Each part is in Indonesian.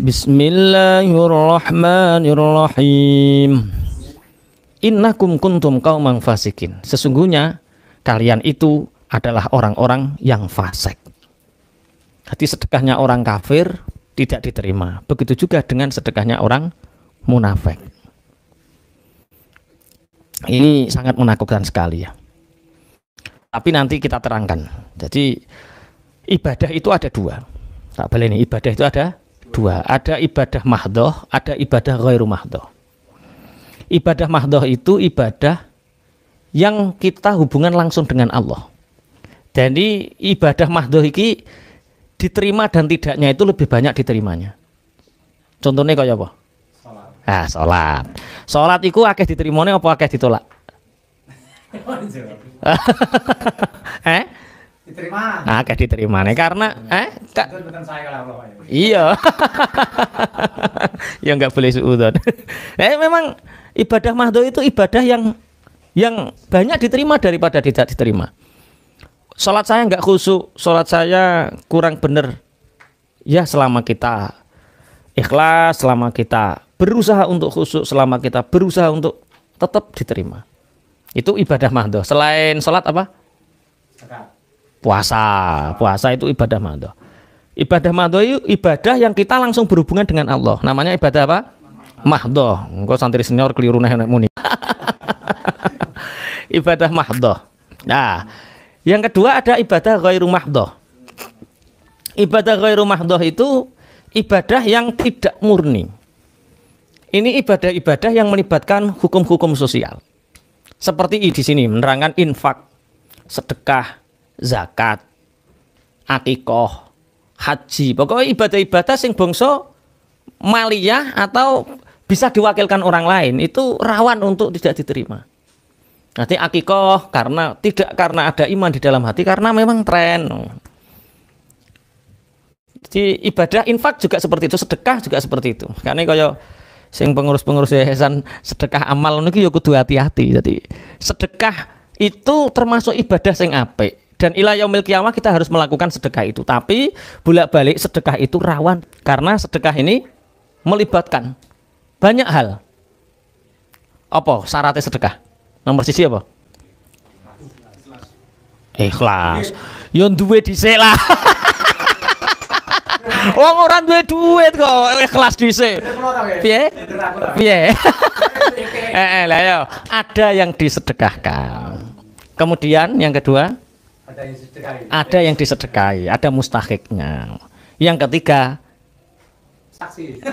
Bismillahirrahmanirrahim. Innakum kuntum qauman fasikin. Sesungguhnya kalian itu adalah orang-orang yang fasik. Jadi sedekahnya orang kafir tidak diterima. Begitu juga dengan sedekahnya orang munafik. Ini sangat menakutkan sekali ya. Tapi nanti kita terangkan. Jadi ibadah itu ada dua. Tak boleh nih, ibadah itu ada dua. Ada ibadah mahdhoh, ada ibadah ghairu mahdhoh. Ibadah mahdhoh itu ibadah yang kita hubungan langsung dengan Allah. Jadi ibadah mahdhoh ini diterima dan tidaknya itu lebih banyak diterimanya. Contohnya kayak apa? Sholat. Sholat. Sholat itu akeh diterimane apa akeh ditolak? Diterima. Akeh diterima nih karena iya. Ya nggak boleh suudzon. Memang ibadah mahdhoh itu ibadah yang banyak diterima daripada tidak diterima. Sholat saya nggak khusyuk, sholat saya kurang bener. Ya selama kita ikhlas, selama kita berusaha untuk khusyuk, selama kita berusaha untuk tetap diterima. Itu ibadah mahdhoh. Selain sholat apa? Puasa. Puasa itu ibadah mahdhoh. Ibadah mahdhoh itu ibadah yang kita langsung berhubungan dengan Allah. Namanya ibadah apa? Mahdhoh. Engko santri senior keliru nek muni. Ibadah mahdhoh. Nah, yang kedua ada ibadah ghairu mahdhoh. Ibadah ghairu mahdhoh itu ibadah yang tidak murni. Ini ibadah-ibadah yang melibatkan hukum-hukum sosial. Seperti di sini menerangkan infak, sedekah, zakat, akikoh, haji. Pokoknya ibadah-ibadah sing bangsa maliyah atau bisa diwakilkan orang lain itu rawan untuk tidak diterima. Nanti akikoh tidak karena ada iman di dalam hati, karena memang tren. Di ibadah infak juga seperti itu, sedekah juga seperti itu. Karena kaya sing pengurus-pengurus yayasan sedekah amal niki ya kudu hati-hati. Jadi sedekah itu termasuk ibadah sing apik. Dan ila yaumil qiyamah kita harus melakukan sedekah itu. Tapi bolak-balik sedekah itu rawan karena sedekah ini melibatkan banyak hal. Apa syaratnya sedekah? Nomor siji apa? Ikhlas. Yo duwe dhisik lah. Wong ora duwe duit kok ikhlas dhisik. Piye? Piye? Lah yo, ada yang disedekahkan. Kemudian yang kedua, ada yang disedekahi, ada mustahiknya. Yang ketiga, saksi.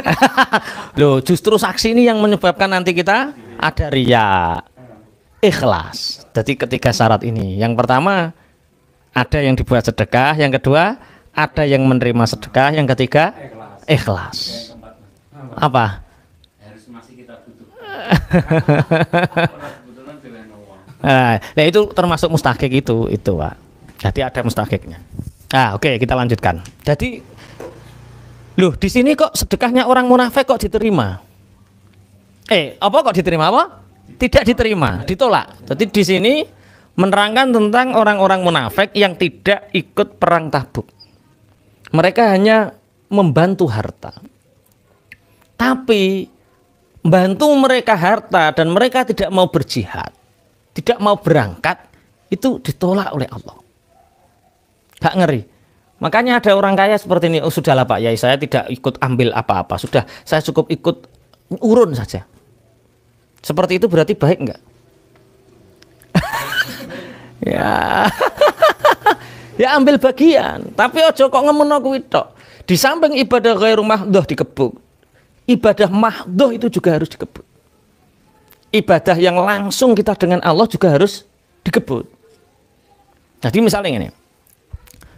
Loh, justru saksi ini yang menyebabkan nanti kita ada riya. Ikhlas. Jadi ketiga syarat ini. Yang pertama, ada yang dibuat sedekah. Yang kedua, ada yang menerima sedekah. Yang ketiga, ikhlas. Apa? Harus masih kita butuh. Nah, itu termasuk mustahik itu Pak. Jadi ada mustahiknya. Oke, kita lanjutkan. Jadi, loh, di sini kok sedekahnya orang munafik kok diterima? Apa kok diterima apa? Tidak diterima, ditolak. Jadi di sini menerangkan tentang orang-orang munafik yang tidak ikut perang Tabuk. Mereka hanya membantu harta. Tapi membantu mereka harta dan mereka tidak mau berjihad, tidak mau berangkat, itu ditolak oleh Allah. Gak ngeri. Makanya ada orang kaya seperti ini, sudahlah Pak Yai, saya tidak ikut ambil apa-apa, sudah saya cukup ikut urun saja. Seperti itu berarti baik enggak? Ya. Ya ambil bagian, tapi ojo kok ngemono kuwi tok. Di samping ibadah ghairu mahdhoh dikebut, ibadah mahdhoh itu juga harus dikebut. Ibadah yang langsung kita dengan Allah juga harus dikebut. Jadi misalnya ini,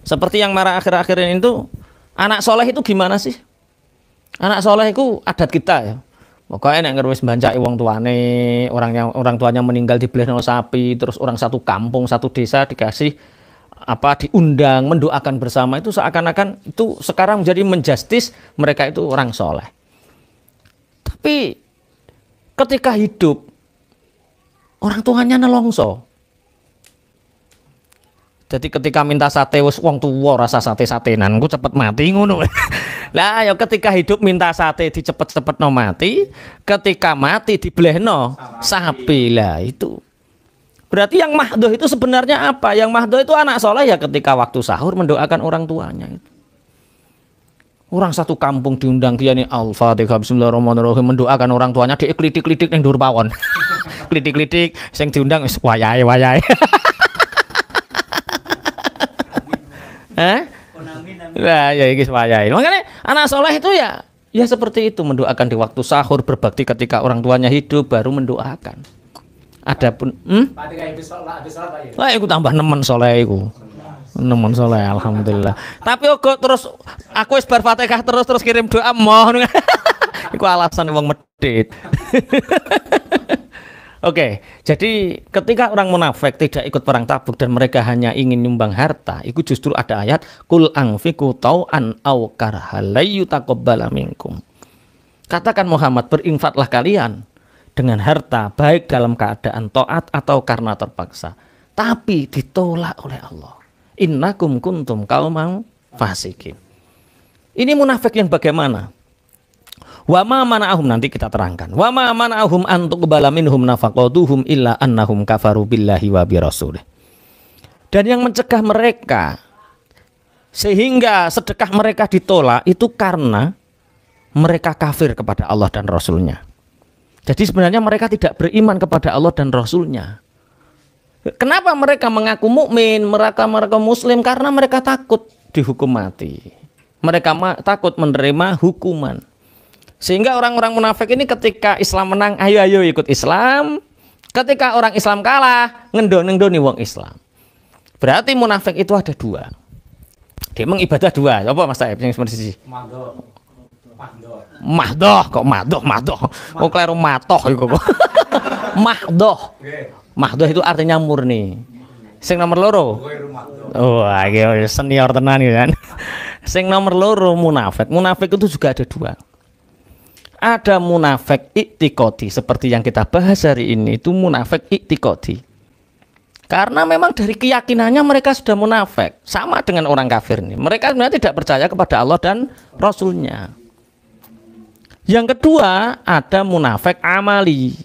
seperti yang marah akhir-akhir ini itu, anak soleh itu gimana sih? Anak soleh itu adat kita ya. Pokoknya nek ngerwis bancai wong tuane, orang tuanya meninggal dibelehno sapi, terus orang satu kampung, satu desa dikasih diundang mendoakan bersama, itu seakan-akan itu sekarang menjadi menjustis mereka itu orang soleh. Tapi ketika hidup orang tuanya nelongso. Jadi ketika minta sate wis wong tuwa rasa sate-satenan, ku cepet mati ngono. Lah ya ketika hidup minta sate dicepet-cepet no mati, ketika mati dibelehno sapi. Lah itu berarti yang mahdoh itu sebenarnya apa? Yang mahdoh itu anak soleh ya ketika waktu sahur mendoakan orang tuanya itu. Orang satu kampung diundang dia nih Al-Fatihah Bismillahirrahmanirrahim mendoakan orang tuanya diiklitik-klitik ning dhuwur pawon. Klitik-klitik sing diundang wis wayahe. Lah ya iki wayahe. Makanya anak soleh itu ya seperti itu mendoakan di waktu sahur, berbakti ketika orang tuanya hidup, baru mendoakan. Adapun lah iku tambah nemen soleh iku. Nemen soleh alhamdulillah. Tapi kok terus aku wis bar Fatihah terus kirim doa mohon. Iku alasan wong medhit. Oke, jadi ketika orang munafik tidak ikut perang Tabuk dan mereka hanya ingin nyumbang harta, itu justru ada ayat kul anfiqu tau'an aw karha la yutaqabbala minkum. Katakan Muhammad, berinfaklah kalian dengan harta baik dalam keadaan taat atau karena terpaksa, tapi ditolak oleh Allah. Innakum kuntum qauman fasikin. Ini munafik yang bagaimana? Wa ma mana'ahum, nanti kita terangkan. Wa ma mana'ahum an tuqbala minhum nafaqatuhum illa annahum kafaru billahi wa bi rasulih. Dan yang mencegah mereka sehingga sedekah mereka ditolak itu karena mereka kafir kepada Allah dan Rasulnya. Jadi sebenarnya mereka tidak beriman kepada Allah dan Rasulnya. Kenapa mereka mengaku mukmin, mereka muslim? Karena mereka takut dihukum mati. Mereka takut menerima hukuman. Sehingga orang-orang munafik ini ketika Islam menang, ayo ikut Islam. Ketika orang Islam kalah, ngendoni wong Islam. Berarti munafik itu ada dua. Dia mengibadah dua. Apa Mas Taib yang seperti mahdoh kok mahdoh. Oh kleru matoh iku kok. Mahdoh itu artinya murni. Sing nomor loro. Oh, iki senior tenan ya kan. Sing nomor loro munafik. Munafik itu juga ada dua. Ada munafik i'tiqadi seperti yang kita bahas hari ini, itu munafik i'tiqadi. Karena memang dari keyakinannya mereka sudah munafik, sama dengan orang kafir nih. Mereka sebenarnya tidak percaya kepada Allah dan Rasulnya. Yang kedua ada munafik amali.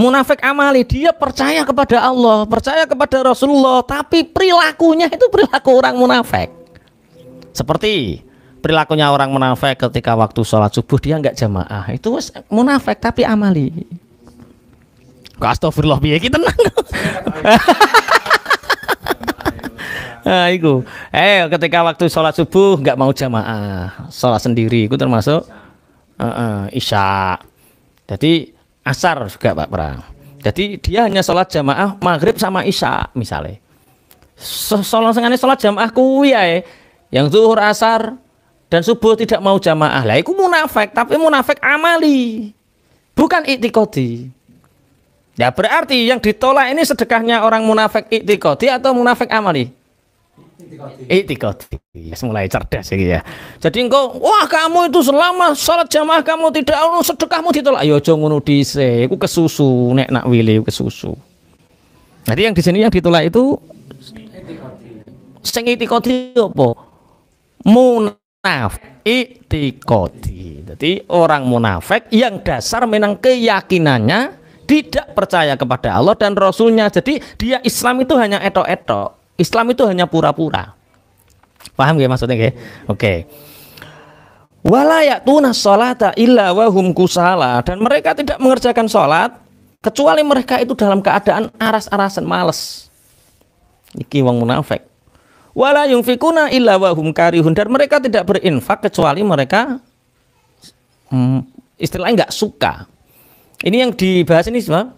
Munafik amali, dia percaya kepada Allah, percaya kepada Rasulullah, tapi perilakunya itu perilaku orang munafik. Seperti perilakunya orang munafik ketika waktu sholat subuh dia nggak jamaah, itu munafik tapi amali. Astagfirullah piye iki tenang. Nah, itu. Ketika waktu sholat subuh nggak mau jamaah, sholat sendiri, itu termasuk isya. Jadi asar juga Pak Pra. Jadi dia hanya sholat jamaah maghrib sama isya misalnya. Sholat jamaah kuwi ae. Yang zuhur, asar, dan subuh tidak mau jamaah. Lah itu munafik, tapi munafik amali. Bukan i'tiqadi. Ya berarti yang ditolak ini sedekahnya orang munafik i'tiqadi atau munafik amali? I'tiqadi. Mulai cerdas ya. Jadi engkau, wah kamu itu selama sholat jamaah kamu tidak sedekahmu ditolak. Ayo aja ngono dhisik, iku kesusu nek nak wili kesusu. Jadi yang di sini yang ditolak itu sing i'tiqadi apa? Munafik i'tiqadi. Jadi orang munafik yang dasar menang keyakinannya tidak percaya kepada Allah dan Rasulnya. Jadi dia Islam itu hanya etok-etok. Islam itu hanya pura-pura. Paham ya maksudnya ya? Oke. Wala ya'tuna sholata illa wa hum kusala, dan mereka tidak mengerjakan sholat kecuali mereka itu dalam keadaan aras-arasan, males. Iki wong munafik. Wala yunfikuna illa wa hum karihun, dan mereka tidak berinfak kecuali mereka istilahnya nggak suka. Ini yang dibahas ini siapa?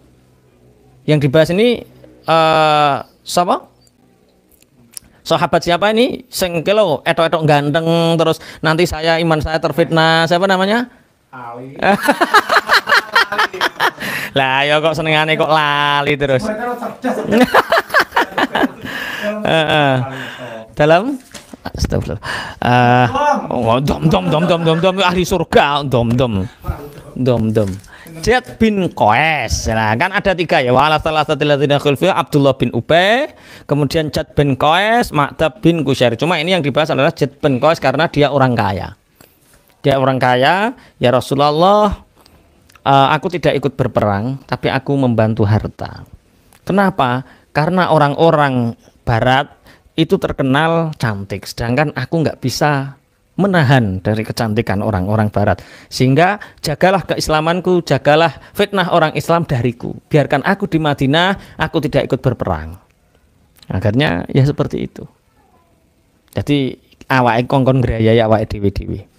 Yang dibahas ini siapa? Sahabat siapa ini? Sing kelo etok-etok ganteng terus nanti iman saya terfitnah. Siapa namanya? Ali. Lah ya kok senengane kok lali terus. Dalam astagfirullah. Dom ahli surga, dom. Jad bin Qais. Nah, kan ada 3 ya. Wa ala salasati alladziina khulfu Abdullah bin Ubay, kemudian Jad bin Qais, Ma'tab bin Qusyair. Cuma ini yang dibahas adalah Jad bin Qais karena dia orang kaya. Dia orang kaya, ya Rasulullah, aku tidak ikut berperang, tapi aku membantu harta. Kenapa? Karena orang-orang Barat itu terkenal cantik, sedangkan aku nggak bisa menahan dari kecantikan orang-orang Barat. Sehingga jagalah keislamanku, jagalah fitnah orang Islam dariku. Biarkan aku di Madinah, aku tidak ikut berperang. Akhirnya ya seperti itu. Jadi awake kongkon grayai awake dhewe-dhewe.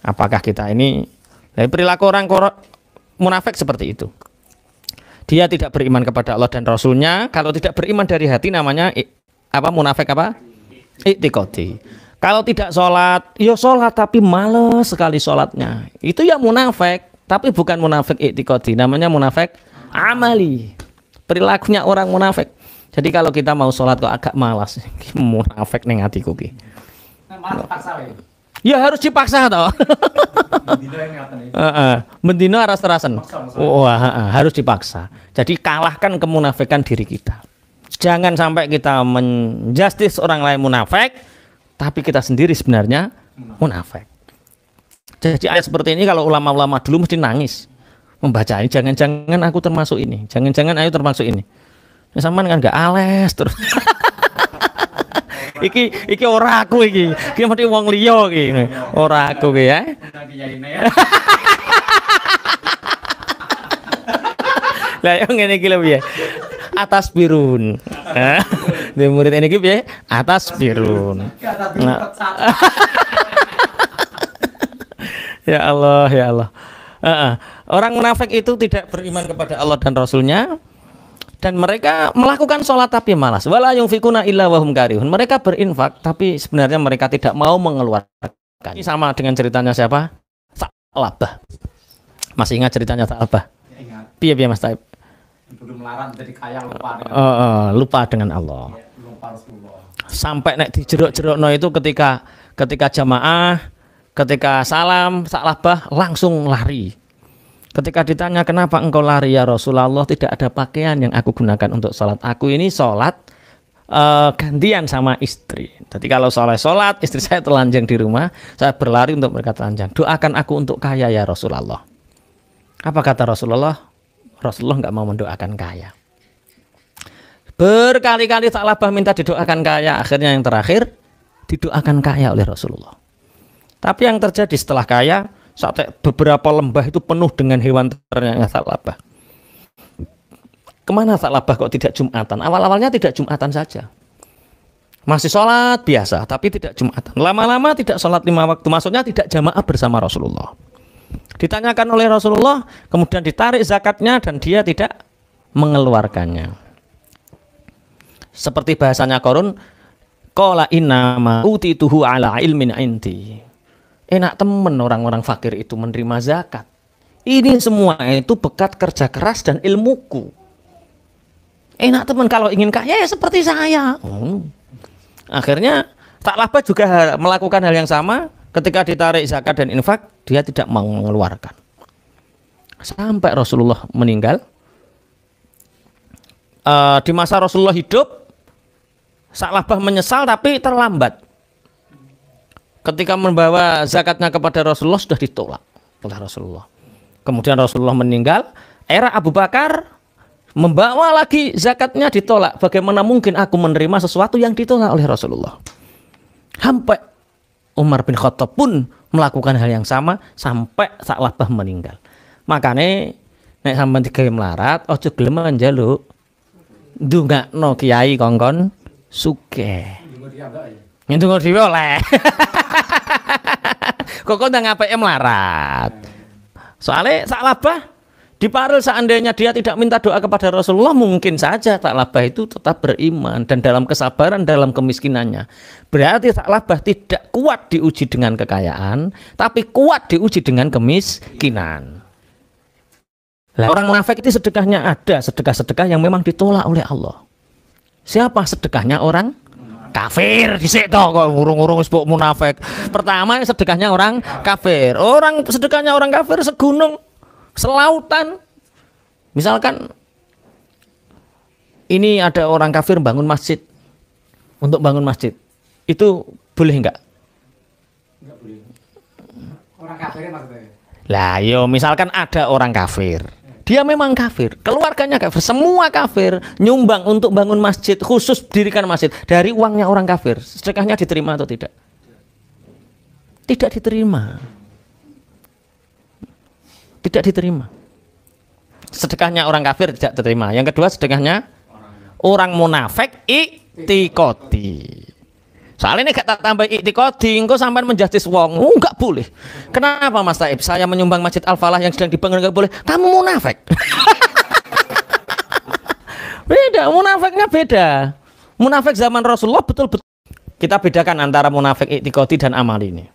Apakah kita ini perilaku orang munafik seperti itu? Dia tidak beriman kepada Allah dan Rasulnya. Kalau tidak beriman dari hati namanya apa? Munafik apa? I'tiqadi. Kalau tidak sholat, ya sholat tapi males sekali sholatnya. Itu ya munafik, tapi bukan munafik i'tiqadi. Namanya munafik amali. Perilakunya orang munafik. Jadi kalau kita mau sholat kok agak malas, munafik ning atiku ki. Ya harus dipaksa toh. Mendino aras-arasan. Harus dipaksa. Jadi kalahkan kemunafikan diri kita. Jangan sampai kita menjustis orang lain munafik, tapi kita sendiri sebenarnya munafik. Jadi ayat seperti ini kalau ulama-ulama dulu mesti nangis membaca ini. Jangan-jangan aku termasuk ini. Jangan-jangan ayo termasuk ini. Sampean kan enggak ales terus. Iki ora aku iki. Iki mesti wong liya iki. Ora aku iki ya. Lah yo ngene iki lho piye? Atas birun. Di murid ini iki piye? Atas birun. Ya Allah, ya Allah. Orang munafik itu tidak beriman kepada Allah dan Rasulnya. Dan mereka melakukan sholat tapi malas. Wala yunfikuna illa wahum karihun. Mereka berinfak tapi sebenarnya mereka tidak mau mengeluarkan. Ini sama dengan ceritanya siapa? Sa'labah. Masih ingat ceritanya Sa'labah? Ingat. Piye Mas Taib? Belum melarang jadi kaya lupa dengan Allah. Sampai nek dijeruk-jerukno itu ketika jamaah, ketika salam Sa'labah langsung lari. Ketika ditanya kenapa engkau lari ya Rasulullah, tidak ada pakaian yang aku gunakan untuk sholat. Aku ini sholat gantian sama istri. Jadi kalau sholat istri saya telanjang di rumah, saya berlari untuk mereka telanjang. Doakan aku untuk kaya ya Rasulullah. Apa kata Rasulullah? Rasulullah nggak mau mendoakan kaya. Berkali-kali Sa'labah minta didoakan kaya. Akhirnya yang terakhir didoakan kaya oleh Rasulullah. Tapi yang terjadi setelah kaya, sampai beberapa lembah itu penuh dengan hewan ternaknya Sa'labah. Kemana Sa'labah kok tidak Jumatan? Awal-awalnya tidak Jumatan saja. Masih sholat biasa, tapi tidak Jumatan. Lama-lama tidak sholat 5 waktu, maksudnya tidak jamaah bersama Rasulullah. Ditanyakan oleh Rasulullah, kemudian ditarik zakatnya dan dia tidak mengeluarkannya. Seperti bahasanya Qarun, qala innama utituhu ala ilmin indi. Enak temen orang-orang fakir itu menerima zakat. Ini semua itu berkat kerja keras dan ilmuku. Enak temen kalau ingin kaya ya seperti saya. Akhirnya Sa'labah juga melakukan hal yang sama. Ketika ditarik zakat dan infak, dia tidak mau mengeluarkan. Sampai Rasulullah meninggal. Di masa Rasulullah hidup, Sa'labah menyesal tapi terlambat. Ketika membawa zakatnya kepada Rasulullah sudah ditolak oleh Rasulullah. Kemudian Rasulullah meninggal, era Abu Bakar membawa lagi zakatnya ditolak. Bagaimana mungkin aku menerima sesuatu yang ditolak oleh Rasulullah? Sampai Umar bin Khattab pun melakukan hal yang sama sampai Sa'labah meninggal. Makanya nek sampean digawe melarat, aja gelem njaluk ndongakno kiai kongkon sugih. Ndonga dhewe oleh. Kok ndang ngapike melarat. Soalnya Sa'labah diparil seandainya dia tidak minta doa kepada Rasulullah, mungkin saja Sa'labah itu tetap beriman dan dalam kesabaran dalam kemiskinannya. Berarti Sa'labah tidak kuat diuji dengan kekayaan, tapi kuat diuji dengan kemiskinan. Orang munafik itu sedekahnya ada, sedekah-sedekah yang memang ditolak oleh Allah. Siapa sedekahnya? Orang kafir. Dhisik to kok urung-urung wis munafik. Pertama sedekahnya orang kafir. Orang sedekahnya orang kafir segunung. selautan. Misalkan ini ada orang kafir bangun masjid, untuk bangun masjid itu boleh enggak? Enggak boleh. Orang kafirnya maksudnya. Lah yo misalkan ada orang kafir, dia memang kafir, keluarganya kafir, semua kafir, nyumbang untuk bangun masjid, khusus dirikan masjid dari uangnya orang kafir, sedekahnya diterima atau tidak? Tidak diterima. Tidak diterima. Sedekahnya orang kafir tidak diterima. Yang kedua, sedekahnya orang munafik i'tiqadi. Soalnya ini gak tak tambah i'tiqadi, engkau sampai menjudge wong, enggak boleh. Kenapa Mas Taib? Saya menyumbang Masjid Al-Falah yang sedang dibangun enggak boleh. Kamu munafik. Beda, munafiknya beda. Munafik zaman Rasulullah betul-betul. Kita bedakan antara munafik i'tiqadi dan amal ini.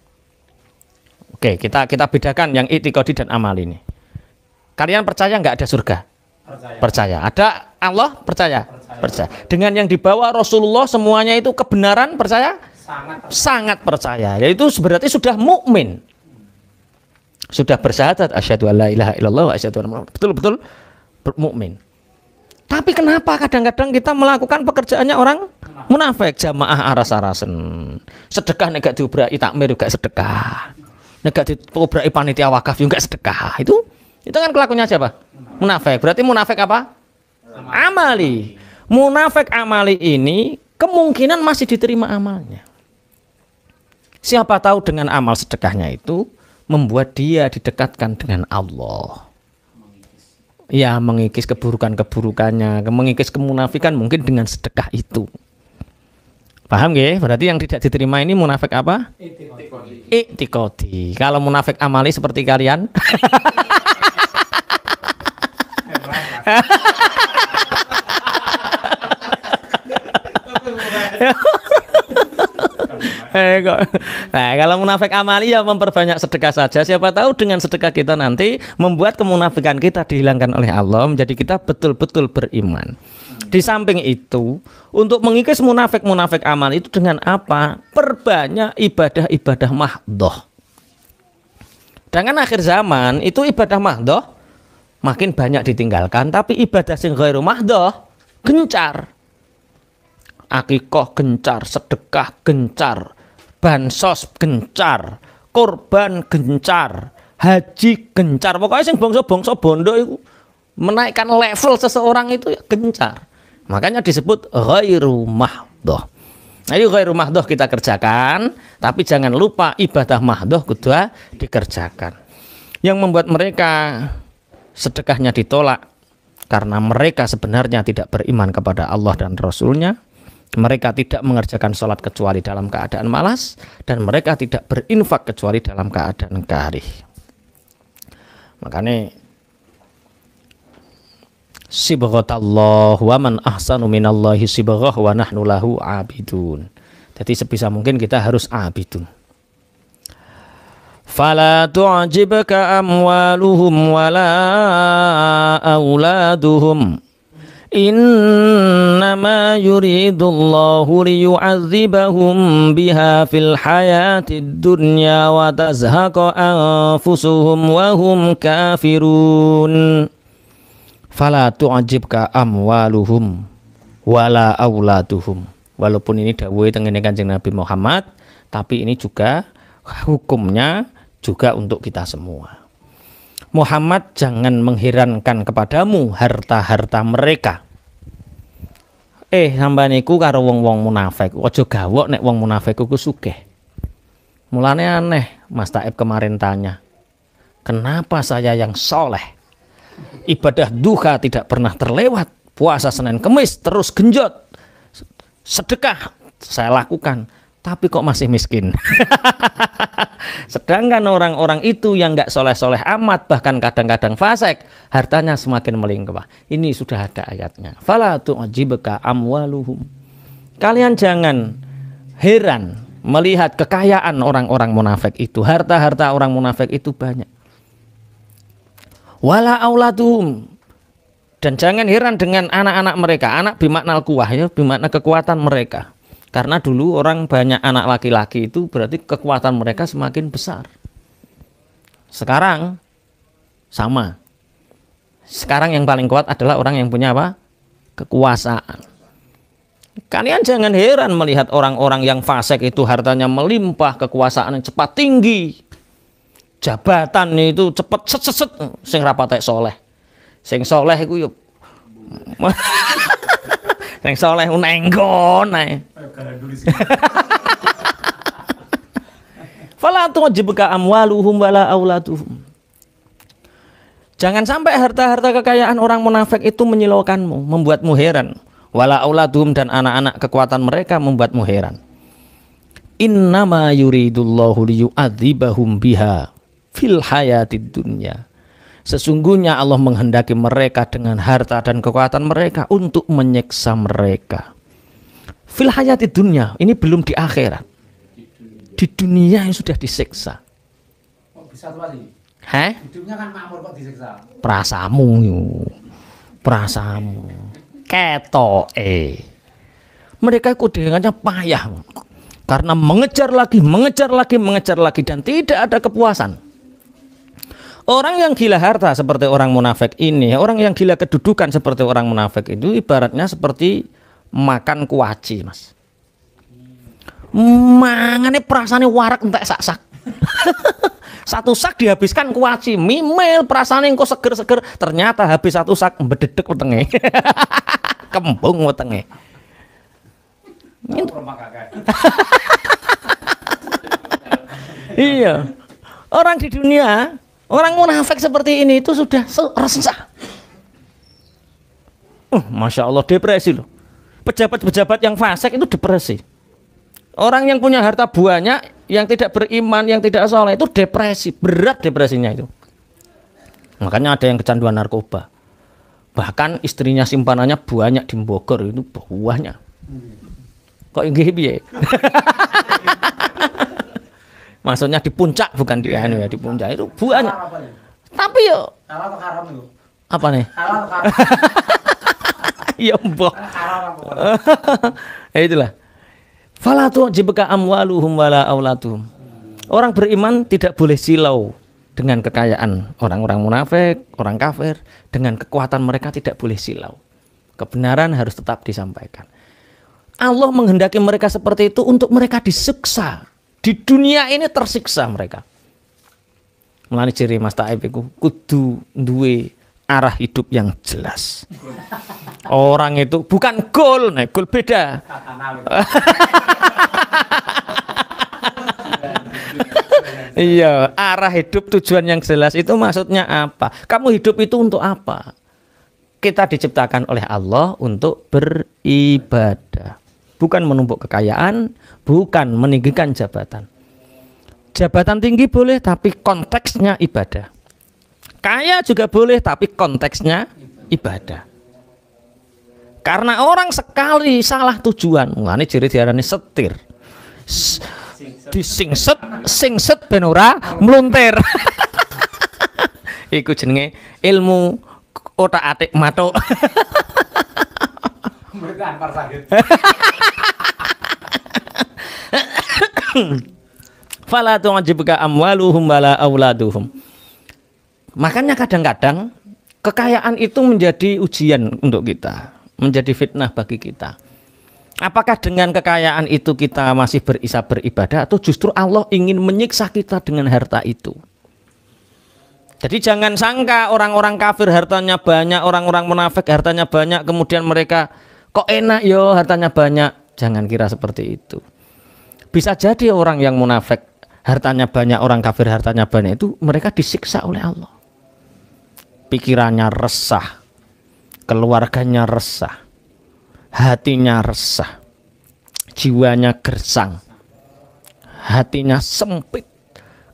Oke, kita bedakan yang i'tiqadi dan amal ini. Kalian percaya nggak ada surga? Percaya. Ada Allah? Percaya. Dengan yang dibawa Rasulullah semuanya itu kebenaran, percaya? Sangat percaya. Yaitu berarti sudah mukmin. Sudah bersyahadat asyhadu alla ilaha illallah wa asyhadu anna Muhammadan. Betul-betul mukmin. Tapi kenapa kadang-kadang kita melakukan pekerjaannya orang munafik? Jamaah aras-arasen. Sedekah nek gak diobrai takmir juga sedekah. Nek gak diobrai panitia wakaf juga sedekah. Itu kan kelakuannya siapa? Munafik. Berarti munafik apa? Amali. Munafik amali ini kemungkinan masih diterima amalnya. Siapa tahu dengan amal sedekahnya itu membuat dia didekatkan dengan Allah. Ya, mengikis keburukan-keburukannya, mengikis kemunafikan mungkin dengan sedekah itu. Paham nggih? Berarti yang tidak diterima ini munafik apa? I'tiqadi. Kalau munafik amali seperti kalian Nah, kalau munafik amali ya memperbanyak sedekah saja. Siapa tahu dengan sedekah kita nanti membuat kemunafikan kita dihilangkan oleh Allah, menjadi kita betul-betul beriman. Di samping itu, untuk mengikis munafik-munafik amal itu dengan apa? Perbanyak ibadah-ibadah mahdhoh. Dengan akhir zaman itu ibadah mahdhoh makin banyak ditinggalkan, tapi ibadah sing ghairu mahdhoh gencar. Akikoh gencar, sedekah gencar, bansos gencar, korban gencar, haji gencar. Pokoknya sing bangsa-bangsa bondo itu menaikkan level seseorang itu ya gencar. Makanya disebut ghairu mahdhoh. Nah, itu ghairu mahdhoh kita kerjakan, tapi jangan lupa ibadah mahdhoh kedua dikerjakan. Yang membuat mereka sedekahnya ditolak karena mereka sebenarnya tidak beriman kepada Allah dan Rasulnya. Mereka tidak mengerjakan sholat kecuali dalam keadaan malas, dan mereka tidak berinfak kecuali dalam keadaan karih. Makanya sibghatallah wa man ahsanu minallahi sibghah wa nahnu lahu abidun. Jadi sebisa mungkin kita harus abidun. Fala tu'jibka amwaluhum wala auladuhum innama yuridullahu liyu'adzibahum biha fil hayatid dunya wa tazhaqa anfusuhum wa hum kafirun. Fala tu'jibka amwaluhum wala auladuhum. Walaupun ini dawuhe tengene Kanjeng Nabi Muhammad, tapi ini juga hukumnya juga untuk kita semua. Muhammad, jangan mengherankan kepadamu harta-harta mereka. Sampeyan iku karo wong-wong munafik, aja gawok nek wong munafik iku sugih. Mulane aneh, Mas Taib kemarin tanya, kenapa saya yang soleh, ibadah duha tidak pernah terlewat, puasa Senin Kemis terus genjot, sedekah saya lakukan, tapi kok masih miskin. Sedangkan orang-orang itu yang nggak soleh-soleh amat, bahkan kadang-kadang fasik, hartanya semakin melimpah. Ini sudah ada ayatnya. Fala tu'jibka amwaluhum. Kalian jangan heran melihat kekayaan orang-orang munafik itu. Harta-harta orang munafik itu banyak. Wala auladuhum. Dan jangan heran dengan anak-anak mereka. Anak bimakna kuwah, ya, bimakna kekuatan mereka. Karena dulu orang banyak anak laki-laki itu berarti kekuatan mereka semakin besar. Sekarang sama, Sekarang yang paling kuat adalah orang yang punya apa? Kekuasaan. Kalian jangan heran melihat orang-orang yang fasik itu hartanya melimpah, kekuasaan yang cepat tinggi, jabatan itu cepat set sing rapatek soleh. Sing soleh iku yo sing soleh nenggon ae. Fala tu'jibuka amwaluhum wala auladuhum. Jangan sampai harta-harta kekayaan orang munafik itu menyilaukanmu, membuatmu heran. Wala auladuhum, dan anak-anak kekuatan mereka membuatmu heran. Innama yuridullahu liyu'adzibahum biha fil hayatid dunya. Sesungguhnya Allah menghendaki mereka dengan harta dan kekuatan mereka untuk menyiksa mereka. Fil hayatid dunya, ini belum di akhirat. Di dunia yang sudah disiksa. Kok bisa tuh lagi? Hah? Hidupnya kan makmur kok disiksa. Prasamu yuk. Prasamu. Ketoke. Mereka ikut dengannya payah. Karena mengejar lagi dan tidak ada kepuasan. Orang yang gila harta seperti orang munafik ini, orang yang gila kedudukan seperti orang munafik itu ibaratnya seperti makan kuaci, Mas. Mangane perasaane warak entek sak-sak. Satu sak dihabiskan kuaci, mimel perasaane engko seger-seger, ternyata habis satu sak mbededek wetenge. Kembung wetenge. Iya. Orang di dunia, orang munafik seperti ini itu sudah resah. Masya Allah, depresi loh. Pejabat-pejabat yang fasik itu depresi. Orang yang punya harta banyak, yang tidak beriman, yang tidak soleh itu depresi, berat depresinya itu. Makanya ada yang kecanduan narkoba. Bahkan istrinya simpanannya banyak di Bogor itu buahnya. Kok inggih piye? Maksudnya di puncak, bukan di anu ya, di puncak itu buahnya. Tapi yo halal atau haram itu? apa nih? Halal atau haram? Ya mbok. Haram Ya itulah. Fala tu'jibuka amwaluhum wala auladuhum. Orang beriman tidak boleh silau dengan kekayaan. Orang-orang munafik, orang kafir, dengan kekuatan mereka tidak boleh silau. Kebenaran harus tetap disampaikan. Allah menghendaki mereka seperti itu untuk mereka disiksa. Di dunia ini tersiksa mereka. Mulane ciri Mas Taib iku kudu duwe arah hidup yang jelas. Orang itu bukan goal, nah goal beda. Iya, arah hidup tujuan yang jelas itu maksudnya apa? Kamu hidup itu untuk apa? Kita diciptakan oleh Allah untuk beribadah. Bukan menumpuk kekayaan, bukan meninggikan jabatan. Jabatan tinggi boleh tapi konteksnya ibadah. Kaya juga boleh tapi konteksnya ibadah. Karena orang sekali salah tujuan, ini ciri diarani setir. Singset ben ora mluntir. Iku jenenge ilmu otak-atik matuk. Fala tu'jibuka amwaluhum wala auladuhum. Makanya kadang-kadang kekayaan itu menjadi ujian untuk kita, menjadi fitnah bagi kita. Apakah dengan kekayaan itu kita masih bisa beribadah atau justru Allah ingin menyiksa kita dengan harta itu? Jadi jangan sangka orang-orang kafir hartanya banyak, orang-orang munafik hartanya banyak, kemudian mereka kok enak yo hartanya banyak. Jangan kira seperti itu. Bisa jadi orang yang munafik hartanya banyak, orang kafir hartanya banyak itu mereka disiksa oleh Allah. Pikirannya resah, keluarganya resah, hatinya resah, jiwanya gersang, hatinya sempit,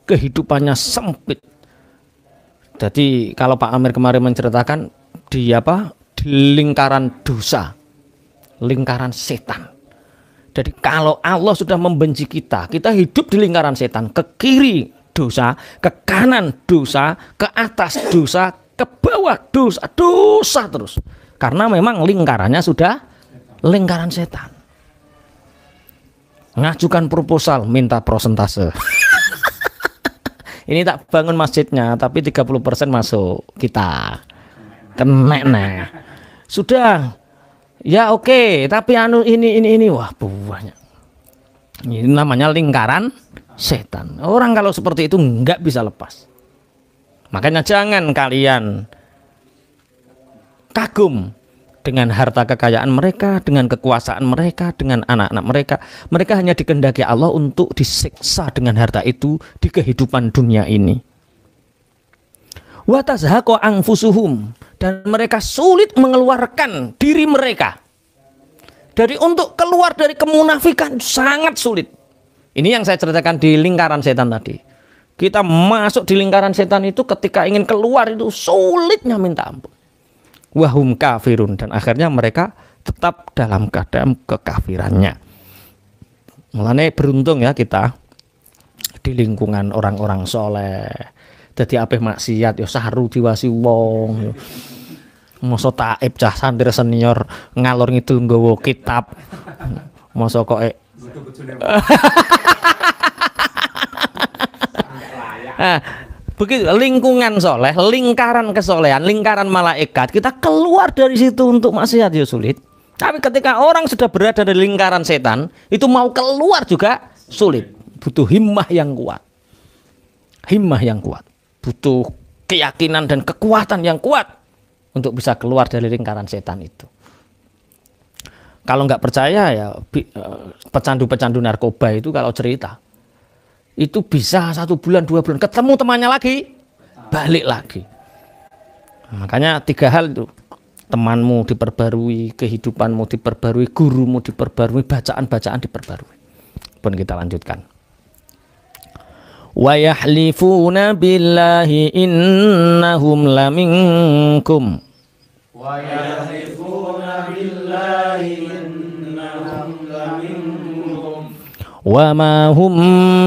kehidupannya sempit. Jadi kalau Pak Amir kemarin menceritakan di lingkaran dosa, lingkaran setan. Jadi kalau Allah sudah membenci kita, kita hidup di lingkaran setan, ke kiri dosa, ke kanan dosa, ke atas dosa, ke bawah dosa, dosa terus. Karena memang lingkarannya sudah lingkaran setan. Ngajukan proposal, minta prosentase. Ini tak bangun masjidnya, tapi 30% masuk kita. Kena nah. Sudah. Ya oke, tapi ini wah banyak. Ini namanya lingkaran setan. Orang kalau seperti itu nggak bisa lepas. Makanya jangan kalian kagum dengan harta kekayaan mereka, dengan kekuasaan mereka, dengan anak-anak mereka. Mereka hanya dikehendaki Allah untuk disiksa dengan harta itu di kehidupan dunia ini. Wa tazhaqu anfusuhum, dan mereka sulit mengeluarkan diri mereka. Dari untuk keluar dari kemunafikan sangat sulit. Ini yang saya ceritakan di lingkaran setan tadi. Kita masuk di lingkaran setan itu ketika ingin keluar itu sulitnya minta ampun. Wahum kafirun, dan akhirnya mereka tetap dalam keadaan kekafirannya. Mulanya beruntung ya kita di lingkungan orang-orang soleh. Jadi apa maksiat ya saru diwasi wong. Masa taib cah santri senior ngalor ngidul nggawa kitab. Masa kok begitu lingkungan soleh, lingkaran kesolehan, lingkaran malaikat, kita keluar dari situ untuk maksiat ya sulit. Tapi ketika orang sudah berada di lingkaran setan, itu mau keluar juga sulit. Butuh himmah yang kuat. Himmah yang kuat. Butuh keyakinan dan kekuatan yang kuat untuk bisa keluar dari lingkaran setan itu. Kalau nggak percaya ya pecandu-pecandu narkoba itu kalau cerita itu bisa 1 bulan 2 bulan ketemu temannya lagi balik lagi. Makanya 3 hal itu, temanmu diperbarui, kehidupanmu diperbarui, gurumu diperbarui, bacaan-bacaan diperbarui. Pun kita lanjutkan. Wa yahlifuna billahi innahum laminkum. Wa yahlifuna billahi innahum laminkum. Wa ma hum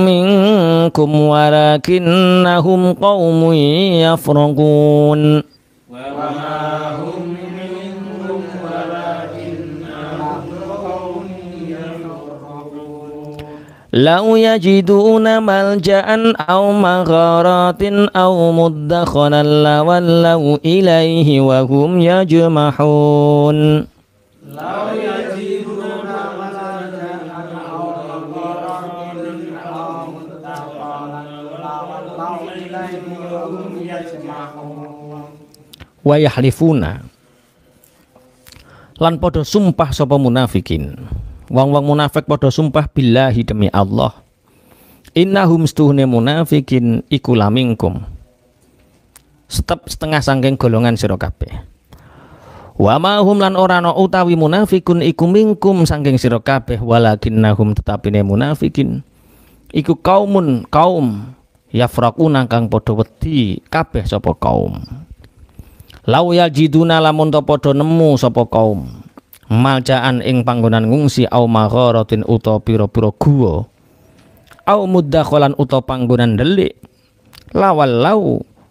minkum walakinnahum qaumun yafraqun. Wa ma hum minkum walakinnahum qaumun yafraqun. Law yajiduna malja'an aw magharatin aw muddakhalan lawallaw ilayhi wa hum yajmahun. Law wa yahlifuna, lan podo sumpah sapa munafikin. Wong-wong munafik podo sumpah billahi demi Allah. Innahum stuhne munafikin iku lamingkum, setengah sangking golongan sira kabeh. Wa ma hum lan ora ana utawi munafikun iku mingkum sangking sira kabeh, walakinnahum tetapine munafikin iku kaum yafraquna kang padha wedi kabeh sapa kaum. Lau yajiduna lamun to padha nemu sapa kaum maljaan ing panggonan ngungsi au magharatin uta pira-pira guwa au muddakhalan uta panggonan delik lawal lau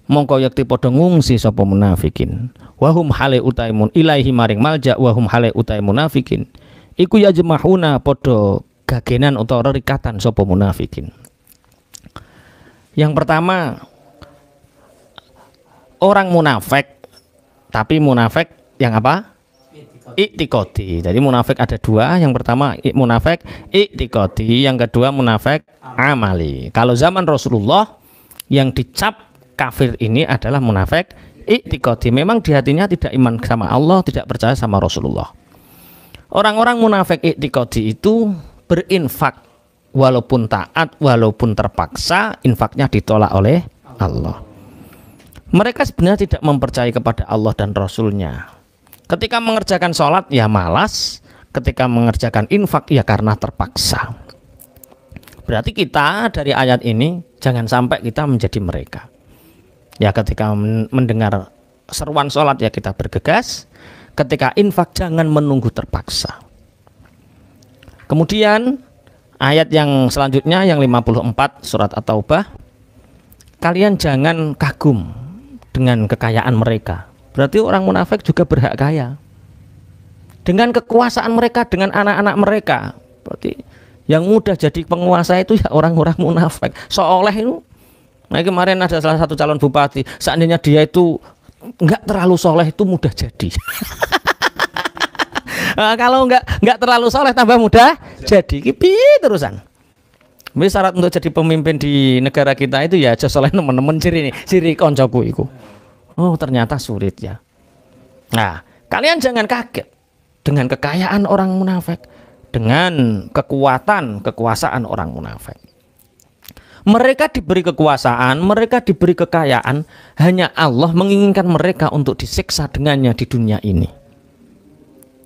mongko yakti padha ngungsi sapa munafikin wahum hale utaimun ilaihi maring malja wahum hale utai munafikin iku yajmahuna padha gagenan utawa rerikatan sapa munafikin. Yang pertama, orang munafik, tapi munafik yang apa? I'tiqadi. Jadi munafik ada 2. Yang pertama munafik i'tiqadi, yang kedua munafik amali. Kalau zaman Rasulullah yang dicap kafir ini adalah munafik i'tiqadi. Memang di hatinya tidak iman sama Allah, tidak percaya sama Rasulullah. Orang-orang munafik i'tiqadi itu berinfak. Walaupun taat, walaupun terpaksa, infaknya ditolak oleh Allah. Mereka sebenarnya tidak mempercayai kepada Allah dan Rasulnya. Ketika mengerjakan sholat, ya malas. Ketika mengerjakan infak, ya karena terpaksa. Berarti kita dari ayat ini, jangan sampai kita menjadi mereka. Ya ketika mendengar seruan sholat, ya kita bergegas. Ketika infak, jangan menunggu terpaksa. Kemudian ayat yang selanjutnya yang 54 surat At-Taubah, kalian jangan kagum dengan kekayaan mereka. Berarti orang munafik juga berhak kaya. Dengan kekuasaan mereka, dengan anak-anak mereka. Berarti yang mudah jadi penguasa itu ya orang-orang munafik. Seoleh itu, nah kemarin ada salah satu calon bupati, seandainya dia itu nggak terlalu soleh itu mudah jadi. Nah, kalau nggak terlalu soleh tambah mudah jadi. Piye terusan. Tapi syarat untuk jadi pemimpin di negara kita itu ya aja soleh teman-teman ciri koncoku iku. Oh ternyata sulit ya. Nah kalian jangan kaget dengan kekayaan orang munafik, dengan kekuasaan orang munafik. Mereka diberi kekuasaan, mereka diberi kekayaan, hanya Allah menginginkan mereka untuk disiksa dengannya di dunia ini.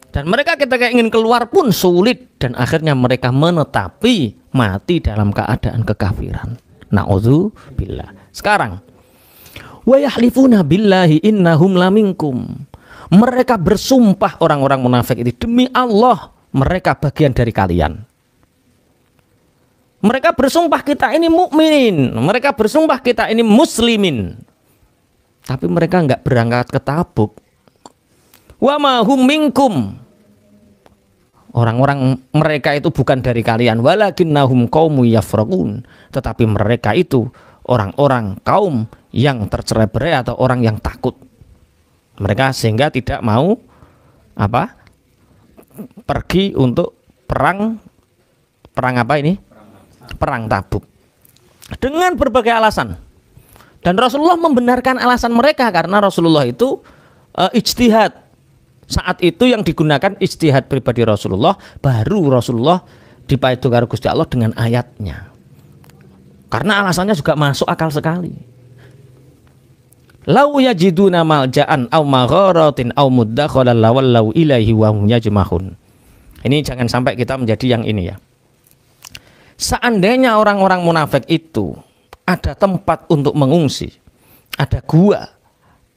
Dan mereka ketika ingin keluar pun sulit, dan akhirnya mereka menetapi mati dalam keadaan kekafiran. Na'udzubillah. Sekarang, wa yahlifuna billahi innahum laminkum. Mereka bersumpah orang-orang munafik ini, demi Allah mereka bagian dari kalian. Mereka bersumpah kita ini mukminin, mereka bersumpah kita ini muslimin. Tapi mereka enggak berangkat ke Tabuk. Wa ma hum minkum. Orang-orang mereka itu bukan dari kalian, walakinnahum qaumun yafraqun. Tetapi mereka itu orang-orang kaum yang tercerai-berai atau orang yang takut. Mereka sehingga tidak mau pergi untuk perang apa ini? Perang Tabuk. Dengan berbagai alasan. Dan Rasulullah membenarkan alasan mereka karena Rasulullah itu ijtihad. Saat itu yang digunakan ijtihad pribadi Rasulullah, baru Rasulullah dipaidu karo Gusti Allah dengan ayatnya. Karena alasannya juga masuk akal sekali. Lau yajiduna malja'an aw magharatin aw muddakhalan lawallau ilaihi wa hum yajmahun. Ini jangan sampai kita menjadi yang ini ya. Seandainya orang-orang munafik itu ada tempat untuk mengungsi, ada gua,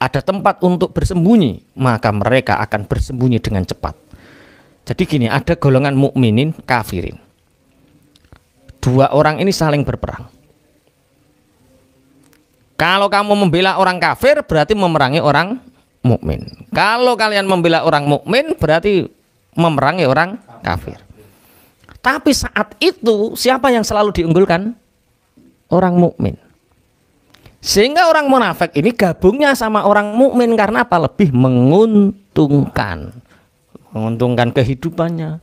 ada tempat untuk bersembunyi, maka mereka akan bersembunyi dengan cepat. Jadi gini, ada golongan mukminin, kafirin. Dua orang ini saling berperang. Kalau kamu membela orang kafir, berarti memerangi orang mukmin. Kalau kalian membela orang mukmin, berarti memerangi orang kafir. Tapi saat itu siapa yang selalu diunggulkan? Orang mukmin. Sehingga orang munafik ini gabungnya sama orang mukmin karena apa? Lebih menguntungkan. Menguntungkan kehidupannya.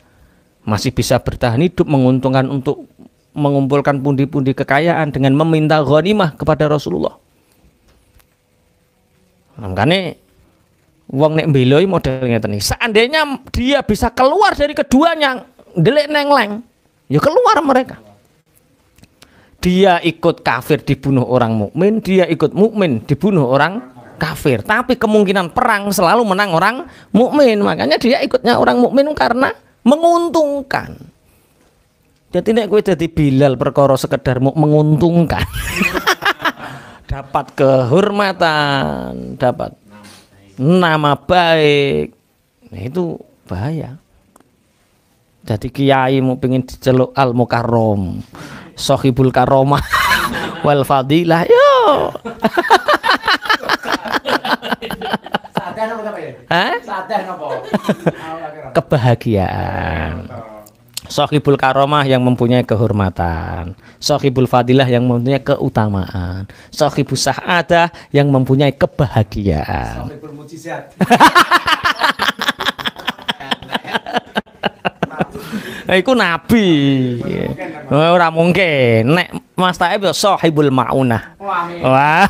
Masih bisa bertahan hidup, menguntungkan untuk mengumpulkan pundi-pundi kekayaan dengan meminta ghanimah kepada Rasulullah. Makanya wong nek mbeloi model ngeten iki. Seandainya dia bisa keluar dari keduanya, ndelik neng-leng, ya keluar mereka. Dia ikut kafir dibunuh orang mukmin, dia ikut mukmin dibunuh orang kafir. Tapi kemungkinan perang selalu menang orang mukmin. Makanya dia ikutnya orang mukmin karena menguntungkan. Jadi nek kowe dadi Bilal perkara sekedar menguntungkan. Dapat kehormatan, dapat nama baik. Nah, itu bahaya. Jadi kiai mau pengen diceluk al mukarrom, sohibul karomah wal fadilah, yo. Sadar apa ya? Hah? Sadar apa? Kebahagiaan. Sohibul karomah yang mempunyai kehormatan, sohibul fadilah yang mempunyai keutamaan, sohibul sa'adah yang mempunyai kebahagiaan. Sohibul mujizat. Iku nabi. Ora mungkin. Nek Mas Taib ya sohibul maunah. Wah,